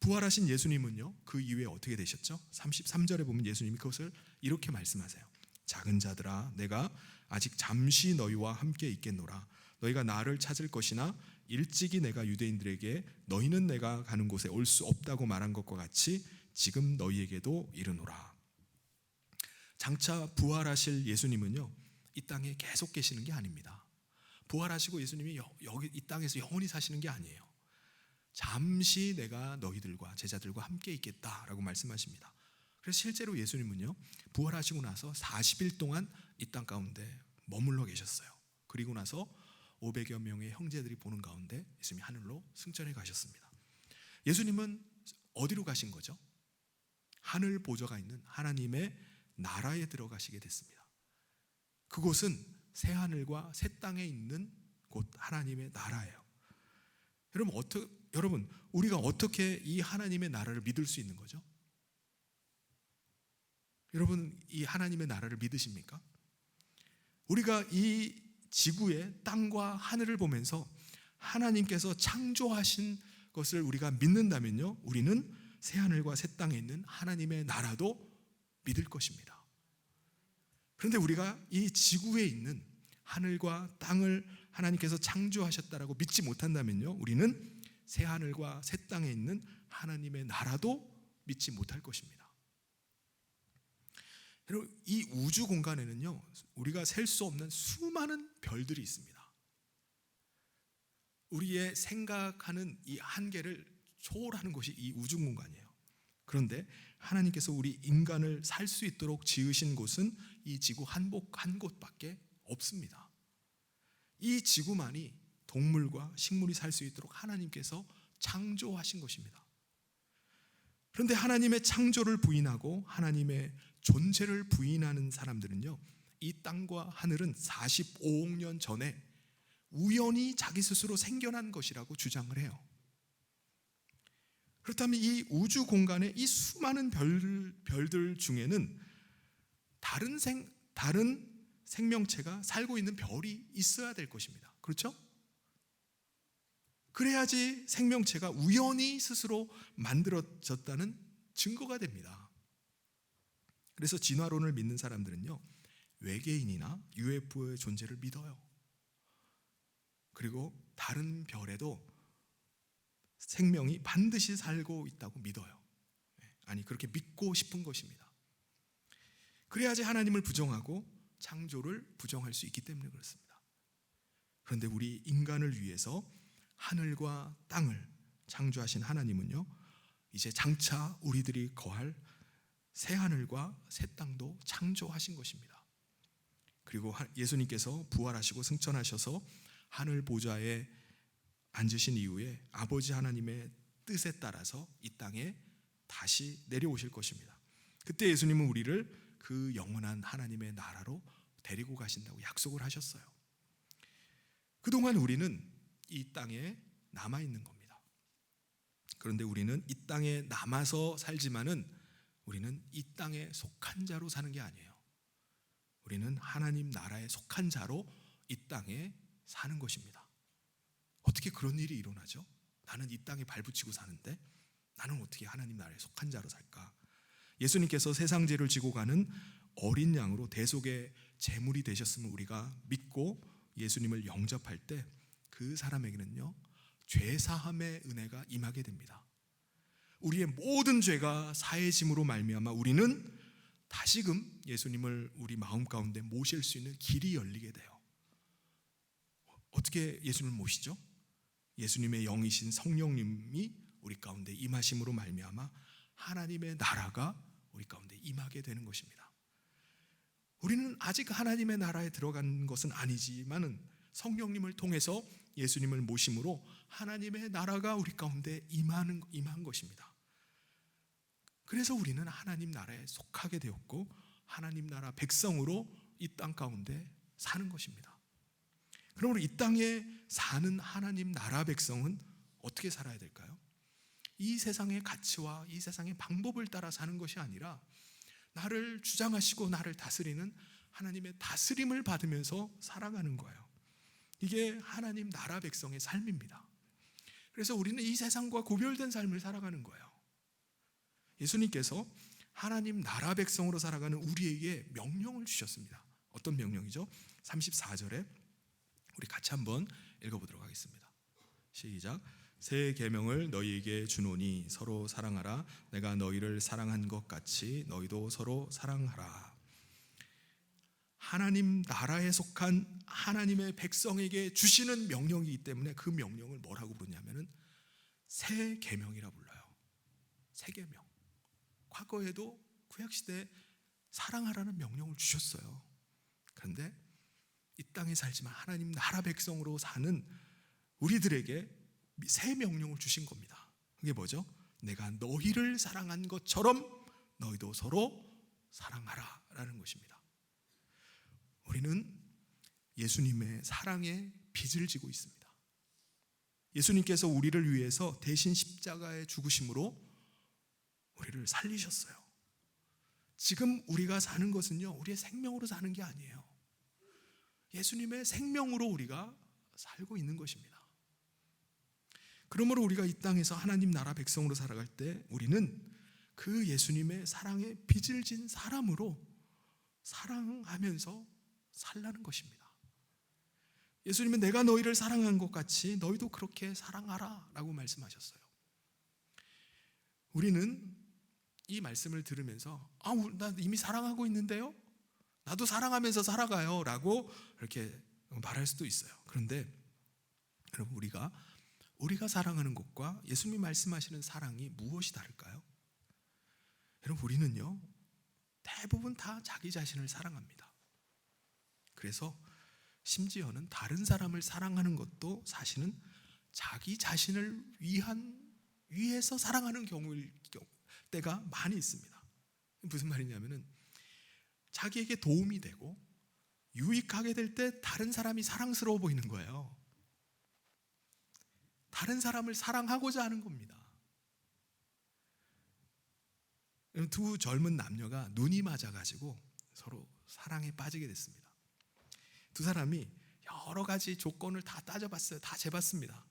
부활하신 예수님은요, 그 이후에 어떻게 되셨죠? 33절에 보면 예수님이 그것을 이렇게 말씀하세요. 작은 자들아, 내가 아직 잠시 너희와 함께 있겠노라. 너희가 나를 찾을 것이나 일찍이 내가 유대인들에게 너희는 내가 가는 곳에 올 수 없다고 말한 것과 같이 지금 너희에게도 이르노라. 장차 부활하실 예수님은요, 이 땅에 계속 계시는 게 아닙니다. 부활하시고 예수님이 여기 이 땅에서 영원히 사시는 게 아니에요. 잠시 내가 너희들과 제자들과 함께 있겠다라고 말씀하십니다. 그래서 실제로 예수님은요, 부활하시고 나서 40일 동안 이 땅 가운데 머물러 계셨어요. 그리고 나서 500여 명의 형제들이 보는 가운데 예수님이 하늘로 승천해 가셨습니다. 예수님은 어디로 가신 거죠? 하늘 보좌가 있는 하나님의 나라에 들어가시게 됐습니다. 그곳은 새 하늘과 새 땅에 있는 곳 하나님의 나라예요. 여러분, 우리가 어떻게 이 하나님의 나라를 믿을 수 있는 거죠? 여러분, 이 하나님의 나라를 믿으십니까? 우리가 이 지구의 땅과 하늘을 보면서 하나님께서 창조하신 것을 우리가 믿는다면요, 우리는 새 하늘과 새 땅에 있는 하나님의 나라도 믿을 것입니다. 그런데 우리가 이 지구에 있는 하늘과 땅을 하나님께서 창조하셨다라고 믿지 못한다면요, 우리는 새 하늘과 새 땅에 있는 하나님의 나라도 믿지 못할 것입니다. 여러분, 이 우주 공간에는요, 우리가 셀 수 없는 수많은 별들이 있습니다. 우리의 생각하는 이 한계를 초월하는 것이 이 우주 공간이에요. 그런데 하나님께서 우리 인간을 살 수 있도록 지으신 곳은 이 지구 한 곳밖에 없습니다. 이 지구만이 동물과 식물이 살 수 있도록 하나님께서 창조하신 것입니다. 그런데 하나님의 창조를 부인하고 하나님의 존재를 부인하는 사람들은요, 이 땅과 하늘은 45억 년 전에 우연히 자기 스스로 생겨난 것이라고 주장을 해요. 그렇다면 이 우주 공간의 이 수많은 별들 중에는 다른 생명체가 살고 있는 별이 있어야 될 것입니다. 그렇죠? 그래야지 생명체가 우연히 스스로 만들어졌다는 증거가 됩니다. 그래서 진화론을 믿는 사람들은요, 외계인이나 UFO의 존재를 믿어요. 그리고 다른 별에도 생명이 반드시 살고 있다고 믿어요. 아니, 그렇게 믿고 싶은 것입니다. 그래야지 하나님을 부정하고 창조를 부정할 수 있기 때문에 그렇습니다. 그런데 우리 인간을 위해서 하늘과 땅을 창조하신 하나님은요, 이제 장차 우리들이 거할 새 하늘과 새 땅도 창조하신 것입니다. 그리고 예수님께서 부활하시고 승천하셔서 하늘 보좌에 앉으신 이후에 아버지 하나님의 뜻에 따라서 이 땅에 다시 내려오실 것입니다. 그때 예수님은 우리를 그 영원한 하나님의 나라로 데리고 가신다고 약속을 하셨어요. 그동안 우리는 이 땅에 남아있는 겁니다. 그런데 우리는 이 땅에 남아서 살지만은 우리는 이 땅에 속한 자로 사는 게 아니에요. 우리는 하나님 나라에 속한 자로 이 땅에 사는 것입니다. 어떻게 그런 일이 일어나죠? 나는 이 땅에 발붙이고 사는데 나는 어떻게 하나님 나라에 속한 자로 살까? 예수님께서 세상 죄를 지고 가는 어린 양으로 대속의 제물이 되셨음을 우리가 믿고 예수님을 영접할 때 그 사람에게는요, 죄사함의 은혜가 임하게 됩니다. 우리의 모든 죄가 사해짐으로 말미암아 우리는 다시금 예수님을 우리 마음 가운데 모실 수 있는 길이 열리게 돼요. 어떻게 예수님을 모시죠? 예수님의 영이신 성령님이 우리 가운데 임하심으로 말미암아 하나님의 나라가 우리 가운데 임하게 되는 것입니다. 우리는 아직 하나님의 나라에 들어간 것은 아니지만은 성령님을 통해서 예수님을 모심으로 하나님의 나라가 우리 가운데 임한 것입니다. 그래서 우리는 하나님 나라에 속하게 되었고 하나님 나라 백성으로 이 땅 가운데 사는 것입니다. 그러므로 이 땅에 사는 하나님 나라 백성은 어떻게 살아야 될까요? 이 세상의 가치와 이 세상의 방법을 따라 사는 것이 아니라 나를 주장하시고 나를 다스리는 하나님의 다스림을 받으면서 살아가는 거예요. 이게 하나님 나라 백성의 삶입니다. 그래서 우리는 이 세상과 구별된 삶을 살아가는 거예요. 예수님께서 하나님 나라 백성으로 살아가는 우리에게 명령을 주셨습니다. 어떤 명령이죠? 34절에 우리 같이 한번 읽어보도록 하겠습니다. 시작. 새 계명을 너희에게 주노니 서로 사랑하라. 내가 너희를 사랑한 것 같이 너희도 서로 사랑하라. 하나님 나라에 속한 하나님의 백성에게 주시는 명령이기 때문에 그 명령을 뭐라고 부르냐면은 새 계명이라 불러요. 새 계명. 과거에도 구약 시대에 사랑하라는 명령을 주셨어요. 그런데 이 땅에 살지만 하나님 나라 백성으로 사는 우리들에게 새 명령을 주신 겁니다. 그게 뭐죠? 내가 너희를 사랑한 것처럼 너희도 서로 사랑하라 라는 것입니다. 우리는 예수님의 사랑의 빚을 지고 있습니다. 예수님께서 우리를 위해서 대신 십자가에 죽으심으로 우리를 살리셨어요. 지금 우리가 사는 것은요, 우리의 생명으로 사는 게 아니에요. 예수님의 생명으로 우리가 살고 있는 것입니다. 그러므로 우리가 이 땅에서 하나님 나라 백성으로 살아갈 때 우리는 그 예수님의 사랑의 빚을 진 사람으로 사랑하면서 살라는 것입니다. 예수님은 내가 너희를 사랑한 것 같이 너희도 그렇게 사랑하라 라고 말씀하셨어요. 우리는 이 말씀을 들으면서 나 이미 사랑하고 있는데요? 나도 사랑하면서 살아가요 라고 이렇게 말할 수도 있어요. 그런데 여러분, 우리가 사랑하는 것과 예수님이 말씀하시는 사랑이 무엇이 다를까요? 여러분, 우리는요 대부분 다 자기 자신을 사랑합니다. 그래서 심지어는 다른 사람을 사랑하는 것도 사실은 자기 자신을 위해서 사랑하는 경우일 때가 많이 있습니다. 무슨 말이냐면은 자기에게 도움이 되고 유익하게 될 때 다른 사람이 사랑스러워 보이는 거예요. 다른 사람을 사랑하고자 하는 겁니다. 두 젊은 남녀가 눈이 맞아가지고 서로 사랑에 빠지게 됐습니다. 두 사람이 여러 가지 조건을 다 따져봤어요. 다 재봤습니다.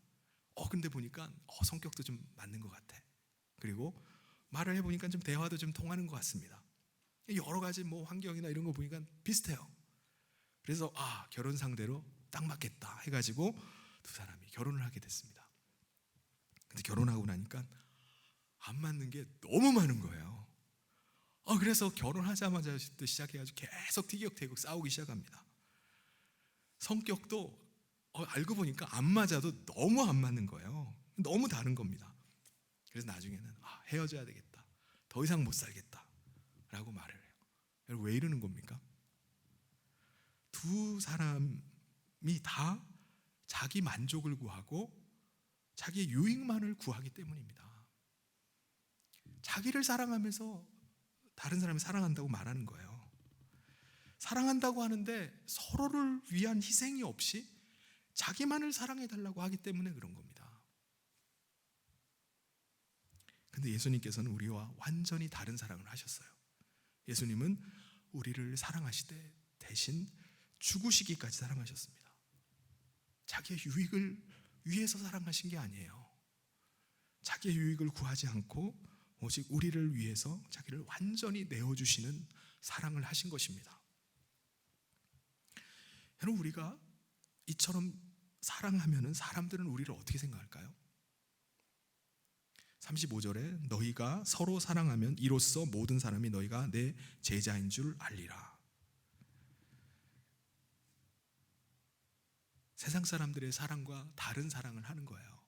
근데 보니까 성격도 좀 맞는 것 같아. 그리고 말을 해보니까 좀 대화도 좀 통하는 것 같습니다. 여러 가지 뭐 환경이나 이런 거 보니까 비슷해요. 그래서 결혼 상대로 딱 맞겠다 해가지고 두 사람이 결혼을 하게 됐습니다. 근데 결혼하고 나니까 안 맞는 게 너무 많은 거예요. 그래서 결혼하자마자 시작해가지고 계속 티격태격 싸우기 시작합니다. 성격도 알고 보니까 안 맞아도 너무 안 맞는 거예요. 너무 다른 겁니다. 그래서 나중에는 헤어져야 되겠다, 더 이상 못 살겠다 라고 말을 해요. 여러분, 왜 이러는 겁니까? 두 사람이 다 자기 만족을 구하고 자기의 유익만을 구하기 때문입니다. 자기를 사랑하면서 다른 사람을 사랑한다고 말하는 거예요. 사랑한다고 하는데 서로를 위한 희생이 없이 자기만을 사랑해달라고 하기 때문에 그런 겁니다. 근데 예수님께서는 우리와 완전히 다른 사랑을 하셨어요. 예수님은 우리를 사랑하시되 대신 죽으시기까지 사랑하셨습니다. 자기의 유익을 위해서 사랑하신 게 아니에요. 자기의 유익을 구하지 않고 오직 우리를 위해서 자기를 완전히 내어주시는 사랑을 하신 것입니다. 여러분, 우리가 이처럼 사랑하면 사람들은 우리를 어떻게 생각할까요? 35절에 너희가 서로 사랑하면 이로써 모든 사람이 너희가 내 제자인 줄 알리라. 세상 사람들의 사랑과 다른 사랑을 하는 거예요.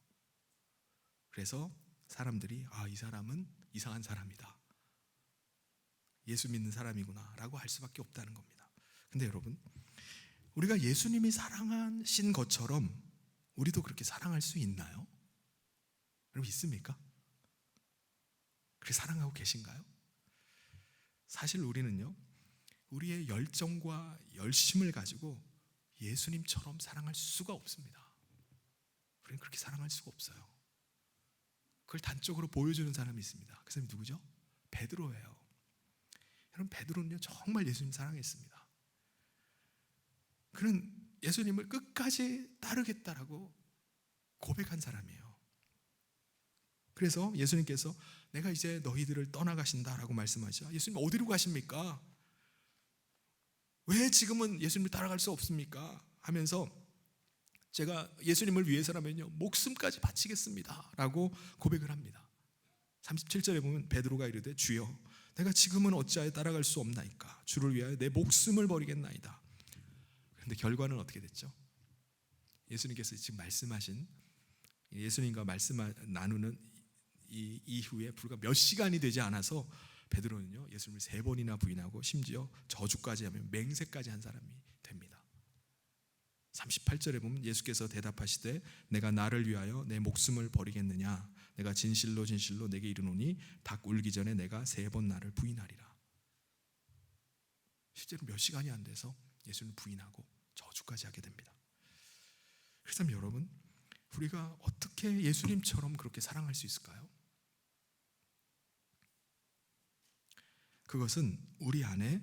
그래서 사람들이 이 사람은 이상한 사람이다, 예수 믿는 사람이구나 라고 할 수밖에 없다는 겁니다. 근데 여러분, 우리가 예수님이 사랑하신 것처럼 우리도 그렇게 사랑할 수 있나요? 여러분, 있습니까? 그렇게 사랑하고 계신가요? 사실 우리는요, 우리의 열정과 열심을 가지고 예수님처럼 사랑할 수가 없습니다. 우리는 그렇게 사랑할 수가 없어요. 그걸 단적으로 보여주는 사람이 있습니다. 그 사람이 누구죠? 베드로예요. 여러분, 베드로는요 정말 예수님 사랑했습니다. 그는 예수님을 끝까지 따르겠다라고 고백한 사람이에요. 그래서 예수님께서 내가 이제 너희들을 떠나가신다라고 말씀하시죠. 예수님 어디로 가십니까? 왜 지금은 예수님을 따라갈 수 없습니까? 하면서 제가 예수님을 위해서라면요 목숨까지 바치겠습니다 라고 고백을 합니다. 37절에 보면 베드로가 이르되 주여 내가 지금은 어찌하여 따라갈 수 없나이까? 주를 위하여 내 목숨을 버리겠나이다. 그런데 결과는 어떻게 됐죠? 예수님께서 지금 말씀하신 예수님과 말씀 나누는 이 이후에 불과 몇 시간이 되지 않아서 베드로는요 예수님을 3번이나 부인하고 심지어 저주까지 하며 맹세까지 한 사람이 됩니다. 38절에 보면 예수께서 대답하시되 내가 나를 위하여 내 목숨을 버리겠느냐 내가 진실로 진실로 내게 이르노니 닭 울기 전에 내가 3번 나를 부인하리라. 실제로 몇 시간이 안 돼서 예수님을 부인하고 저주까지 하게 됩니다. 그래서 여러분, 우리가 어떻게 예수님처럼 그렇게 사랑할 수 있을까요? 그것은 우리 안에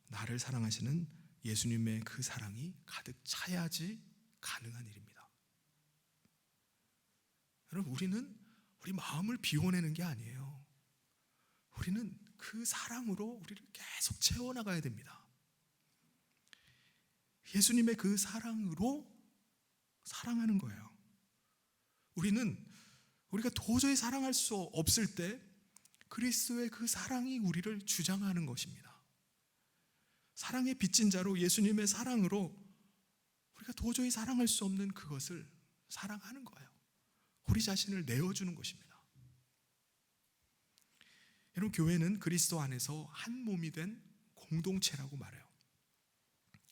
나를 사랑하시는 예수님의 그 사랑이 가득 차야지 가능한 일입니다. 여러분, 우리는 우리 마음을 비워내는 게 아니에요. 우리는 그 사랑으로 우리를 계속 채워나가야 됩니다. 예수님의 그 사랑으로 사랑하는 거예요. 우리가 도저히 사랑할 수 없을 때 그리스도의 그 사랑이 우리를 주장하는 것입니다. 사랑의 빚진 자로 예수님의 사랑으로 우리가 도저히 사랑할 수 없는 그것을 사랑하는 거예요. 우리 자신을 내어주는 것입니다. 여러분, 교회는 그리스도 안에서 한 몸이 된 공동체라고 말해요.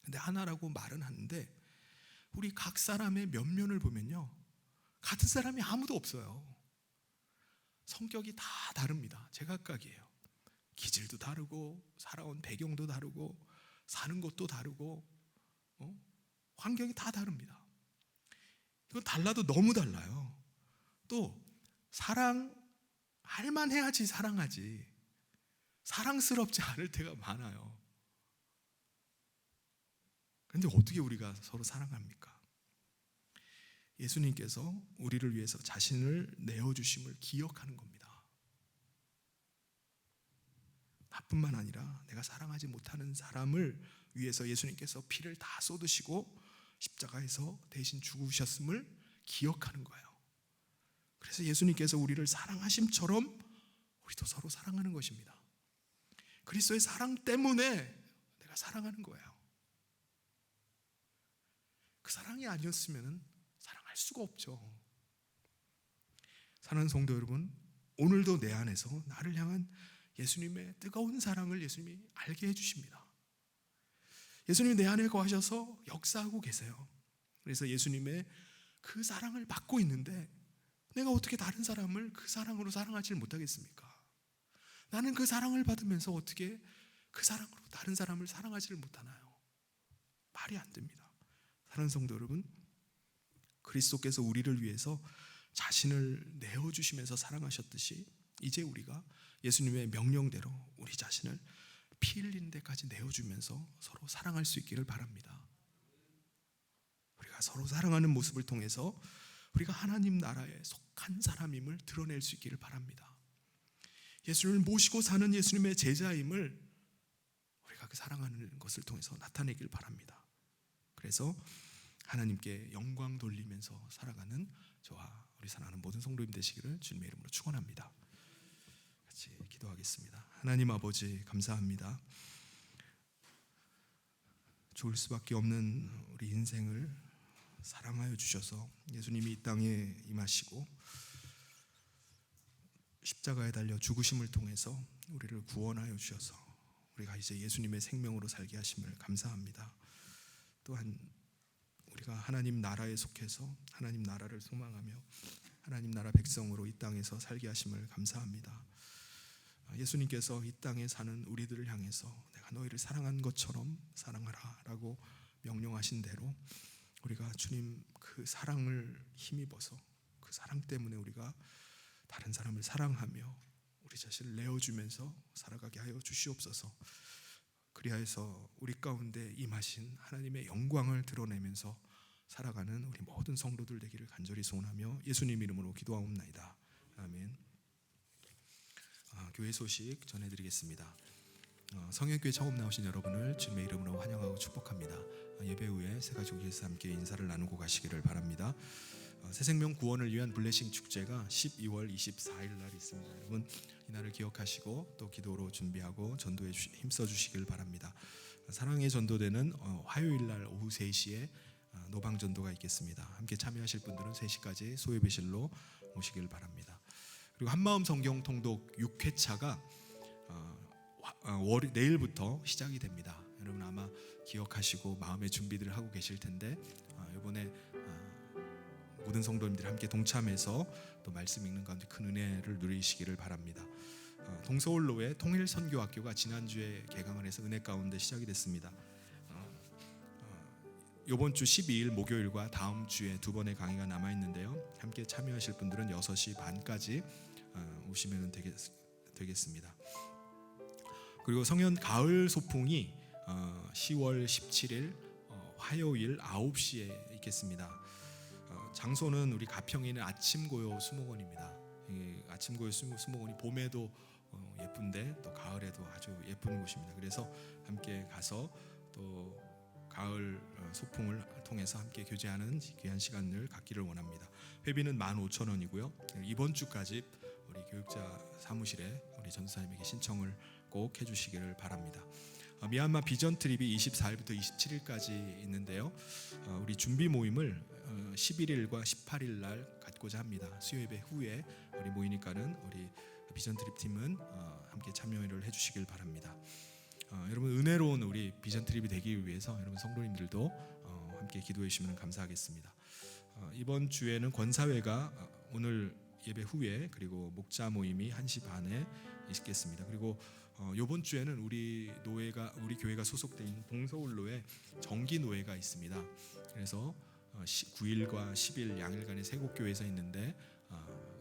근데 하나라고 말은 하는데 우리 각 사람의 면면을 보면요 같은 사람이 아무도 없어요. 성격이 다 다릅니다. 제각각이에요. 기질도 다르고 살아온 배경도 다르고 사는 곳도 다르고 환경이 다 다릅니다. 이건 달라도 너무 달라요. 또 사랑할 만해야지 사랑하지 사랑스럽지 않을 때가 많아요. 그런데 어떻게 우리가 서로 사랑합니까? 예수님께서 우리를 위해서 자신을 내어주심을 기억하는 겁니다. 나뿐만 아니라 내가 사랑하지 못하는 사람을 위해서 예수님께서 피를 다 쏟으시고 십자가에서 대신 죽으셨음을 기억하는 거예요. 그래서 예수님께서 우리를 사랑하심처럼 우리도 서로 사랑하는 것입니다. 그리스도의 사랑 때문에 내가 사랑하는 거예요. 그 사랑이 아니었으면 사랑할 수가 없죠. 사랑하는 성도 여러분, 오늘도 내 안에서 나를 향한 예수님의 뜨거운 사랑을 예수님이 알게 해주십니다. 예수님이 내 안에 거하셔서 역사하고 계세요. 그래서 예수님의 그 사랑을 받고 있는데 내가 어떻게 다른 사람을 그 사랑으로 사랑하지 못하겠습니까? 나는 그 사랑을 받으면서 어떻게 그 사랑으로 다른 사람을 사랑하지를 못하나요? 말이 안 됩니다. 사랑하는 성도 여러분, 그리스도께서 우리를 위해서 자신을 내어주시면서 사랑하셨듯이 이제 우리가 예수님의 명령대로 우리 자신을 피 흘리는 데까지 내어주면서 서로 사랑할 수 있기를 바랍니다. 우리가 서로 사랑하는 모습을 통해서 우리가 하나님 나라에 속한 사람임을 드러낼 수 있기를 바랍니다. 예수님을 모시고 사는 예수님의 제자임을 우리가 그 사랑하는 것을 통해서 나타내길 바랍니다. 그래서 하나님께 영광 돌리면서 살아가는 저와 우리 사랑하는 모든 성도님 되시기를 주님의 이름으로 축원합니다. 같이 기도하겠습니다. 하나님 아버지 감사합니다. 죽을 수밖에 없는 우리 인생을 사랑하여 주셔서 예수님이 이 땅에 임하시고 십자가에 달려 죽으심을 통해서 우리를 구원하여 주셔서 우리가 이제 예수님의 생명으로 살게 하심을 감사합니다. 또한 우리가 하나님 나라에 속해서 하나님 나라를 소망하며 하나님 나라 백성으로 이 땅에서 살게 하심을 감사합니다. 예수님께서 이 땅에 사는 우리들을 향해서 내가 너희를 사랑한 것처럼 사랑하라 라고 명령하신 대로 우리가 주님 그 사랑을 힘입어서 그 사랑 때문에 우리가 다른 사람을 사랑하며 우리 자신을 내어주면서 살아가게 하여 주시옵소서. 그리하여서 우리 가운데 임하신 하나님의 영광을 드러내면서 살아가는 우리 모든 성도들 되기를 간절히 소원하며 예수님 이름으로 기도하옵나이다. 아멘. 교회 소식 전해드리겠습니다. 성현교회 처음 나오신 여러분을 주님의 이름으로 환영하고 축복합니다. 예배 후에 새가족에서 함께 인사를 나누고 가시기를 바랍니다. 새생명 구원을 위한 블레싱 축제가 12월 24일 날 있습니다. 여러분 이날을 기억하시고 또 기도로 준비하고 전도에 힘써 주시길 바랍니다. 사랑의 전도대는 화요일 날 오후 3시에 노방전도가 있겠습니다. 함께 참여하실 분들은 3시까지 소예배실로 오시길 바랍니다. 그리고 한마음 성경 통독 6회차가 내일부터 시작이 됩니다. 여러분 아마 기억하시고 마음의 준비들을 하고 계실 텐데 이번에 모든 성도님들이 함께 동참해서 또 말씀 읽는 가운데 큰 은혜를 누리시기를 바랍니다. 동서울로의 통일선교학교가 지난주에 개강을 해서 은혜 가운데 시작이 됐습니다. 이번 주 12일 목요일과 다음 주에 2번의 강의가 남아 있는데요. 함께 참여하실 분들은 6시 반까지 오시면 되겠습니다. 그리고 성현 가을 소풍이 10월 17일 화요일 9시에 있겠습니다. 장소는 우리 가평에 있는 아침고요 수목원입니다. 아침고요 수목원이 봄에도 예쁜데 또 가을에도 아주 예쁜 곳입니다. 그래서 함께 가서 또 가을 소풍을 통해서 함께 교제하는 귀한 시간을 갖기를 원합니다. 회비는 15,000원이고요. 이번 주까지 우리 교육자 사무실에 우리 전도사님에게 신청을 꼭 해주시기를 바랍니다. 미얀마 비전 트립이 24일부터 27일까지 있는데요. 우리 준비 모임을 11일과 18일 날 갖고자 합니다. 수요예배 후에 우리 모이니까는 우리 비전 트립 팀은 함께 참여를 해주시길 바랍니다. 여러분 은혜로운 우리 비전 트립이 되기 위해서 여러분 성도님들도 함께 기도해 주시면 감사하겠습니다. 이번 주에는 권사회가 오늘 예배 후에 그리고 목자 모임이 1시 반에 있겠습니다. 그리고 이번 주에는 우리 교회가 소속되어 있는 동서울로에 정기 노회가 있습니다. 그래서 9일과 10일 양일간의 3곳 교회에서 있는데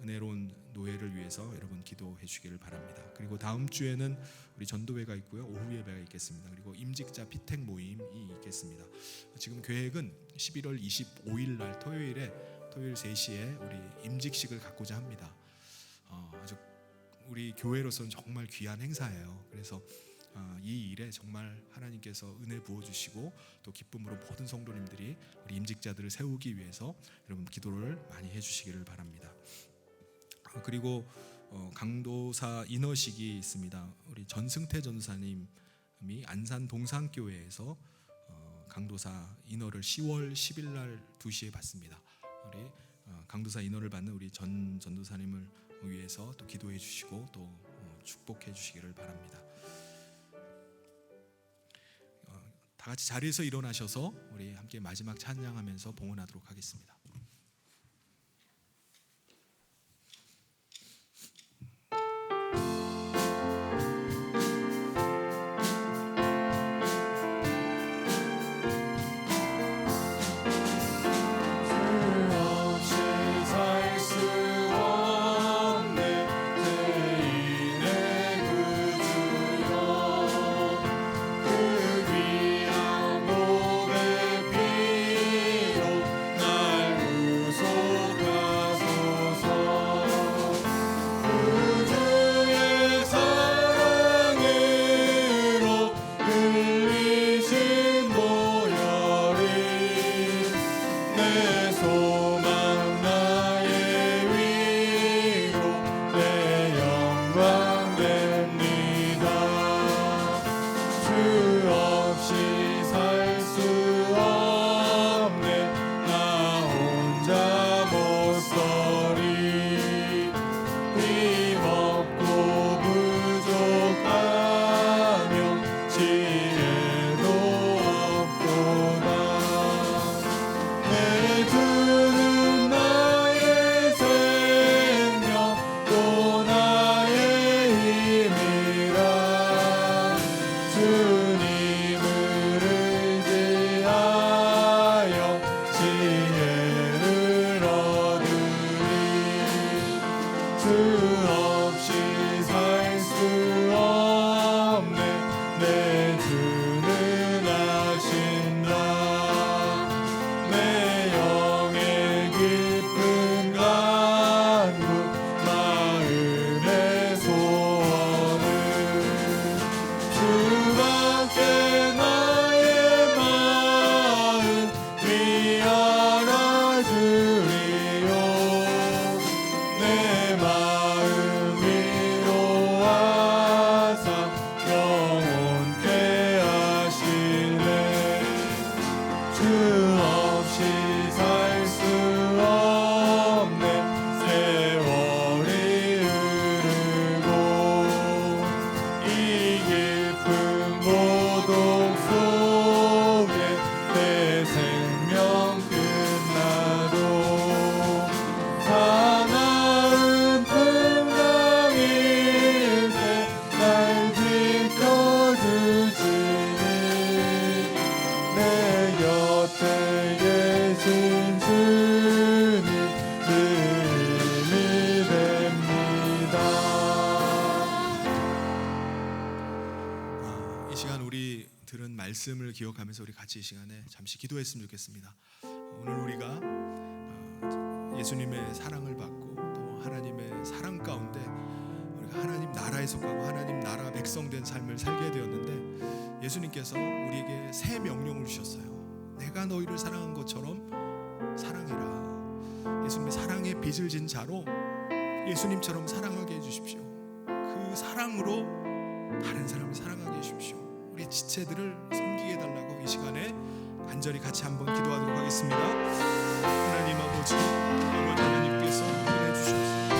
은혜로운 노회를 위해서 여러분 기도해 주시기를 바랍니다. 그리고 다음 주에는 우리 전도회가 있고요. 오후 예배가 있겠습니다. 그리고 임직자 피택 모임이 있겠습니다. 지금 계획은 11월 25일 날 토요일 3시에 우리 임직식을 갖고자 합니다. 아주 우리 교회로서는 정말 귀한 행사예요. 그래서 이 일에 정말 하나님께서 은혜 부어주시고 또 기쁨으로 모든 성도님들이 우리 임직자들을 세우기 위해서 여러분 기도를 많이 해주시기를 바랍니다. 그리고 강도사 인허식이 있습니다. 우리 전승태 전사님이 안산 동산교회에서 강도사 인허를 10월 10일 날 2시에 받습니다. 우리 강도사 인허를 받는 우리 전 전도사님을 위해서 또 기도해 주시고 또 축복해 주시기를 바랍니다. 다 같이 자리에서 일어나셔서 우리 함께 마지막 찬양하면서 봉헌하도록 하겠습니다. 주 없이 말씀을 기억하면서 우리 같이 이 시간에 잠시 기도했으면 좋겠습니다. 오늘 우리가 예수님의 사랑을 받고 또 하나님의 사랑 가운데 우리가 하나님 나라에 속하고 하나님 나라 백성 된 삶을 살게 되었는데, 예수님께서 우리에게 새 명령을 주셨어요. 내가 너희를 사랑한 것처럼 사랑해라. 예수님의 사랑의 빚을 진 자로 예수님처럼 사랑하게 해주십시오. 그 사랑으로 다른 사람을 사랑하게 해주십시오. 우리의 지체들을 섬기게 해달라고 이 시간에 간절히 같이 한번 기도하도록 하겠습니다. 하나님 아버지, 하나님께서 은혜 주시옵소서.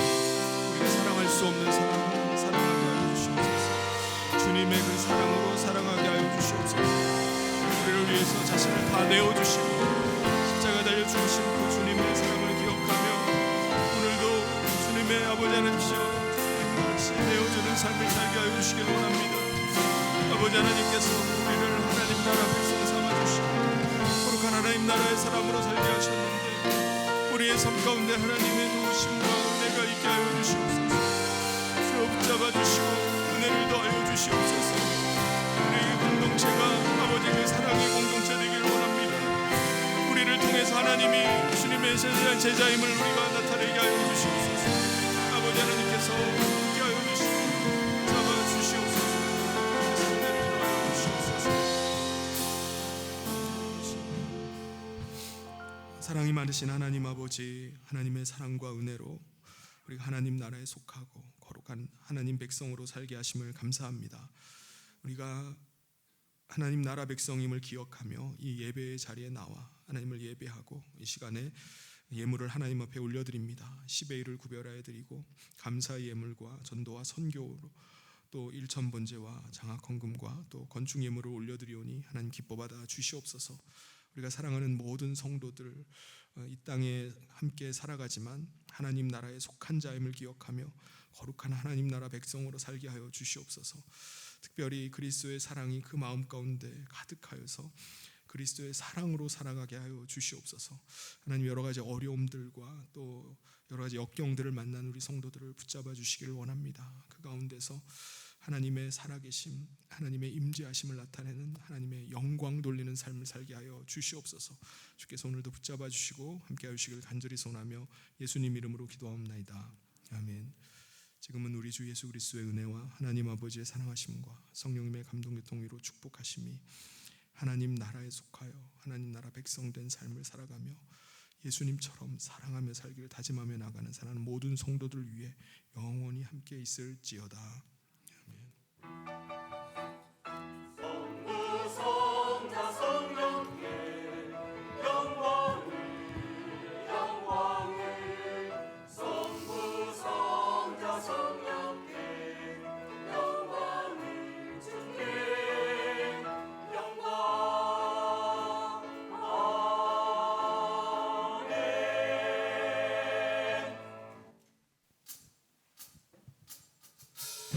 우리가 사랑할 수 없는 사람을 사랑하게 하여 주시옵소서. 주님의 그 사랑으로 사랑하게 하여 주시옵소서. 우리를 위해서 자신을 다 내어주시고 십자가 달려 죽으신 그 주님의 사랑을 기억하며 오늘도 주님의 아버지 하나님이시여 같이 내어주는 삶을 살게 하여 주시길 원합니다. 아버지 하나님께서 우리를 하나님 나라 백성 삼아주시고 거룩한 하나님 나라의 사람으로 살게 하셨는데, 우리의 삶 가운데 하나님의 도우심과 은혜가 있게 하여 주시옵소서. 주여 붙잡아 주시고 은혜를 더하여 주시옵소서. 우리 공동체가 아버지 그 사랑의 공동체 되기를 원합니다. 우리를 통해서 하나님이 주님의 제자임을 우리가 나타내게 하여 주시옵소서. 아버지 하나님께서 함께 하여 주시고 잡아 주시옵소서. 은혜를 더하여 주시옵소서. 사랑이 많으신 하나님 아버지, 하나님의 사랑과 은혜로 우리가 하나님 나라에 속하고 거룩한 하나님 백성으로 살게 하심을 감사합니다. 우리가 하나님 나라 백성임을 기억하며 이 예배의 자리에 나와 하나님을 예배하고 이 시간에 예물을 하나님 앞에 올려드립니다. 10의 1을 구별하여 드리고 감사의 예물과 전도와 선교로 또 일천번제와 장학헌금과 또 건축 예물을 올려드리오니 하나님 기뻐 받아 주시옵소서. 우리가 사랑하는 모든 성도들 이 땅에 함께 살아가지만 하나님 나라에 속한 자임을 기억하며 거룩한 하나님 나라 백성으로 살게 하여 주시옵소서. 특별히 그리스도의 사랑이 그 마음 가운데 가득하여서 그리스도의 사랑으로 살아가게 하여 주시옵소서. 하나님 여러 가지 어려움들과 또 여러 가지 역경들을 만난 우리 성도들을 붙잡아 주시기를 원합니다. 그 가운데서 하나님의 살아계심, 하나님의 임재하심을 나타내는 하나님의 영광 돌리는 삶을 살게 하여 주시옵소서. 주께서 오늘도 붙잡아 주시고 함께 하시기를 간절히 소원하며 예수님 이름으로 기도하옵나이다. 아멘. 지금은 우리 주 예수 그리스도의 은혜와 하나님 아버지의 사랑하심과 성령님의 감동교통위로 축복하심이 하나님 나라에 속하여 하나님 나라 백성 된 삶을 살아가며 예수님처럼 사랑하며 살기를 다짐하며 나가는 사랑하는 모든 성도들 위해 영원히 함께 있을지어다.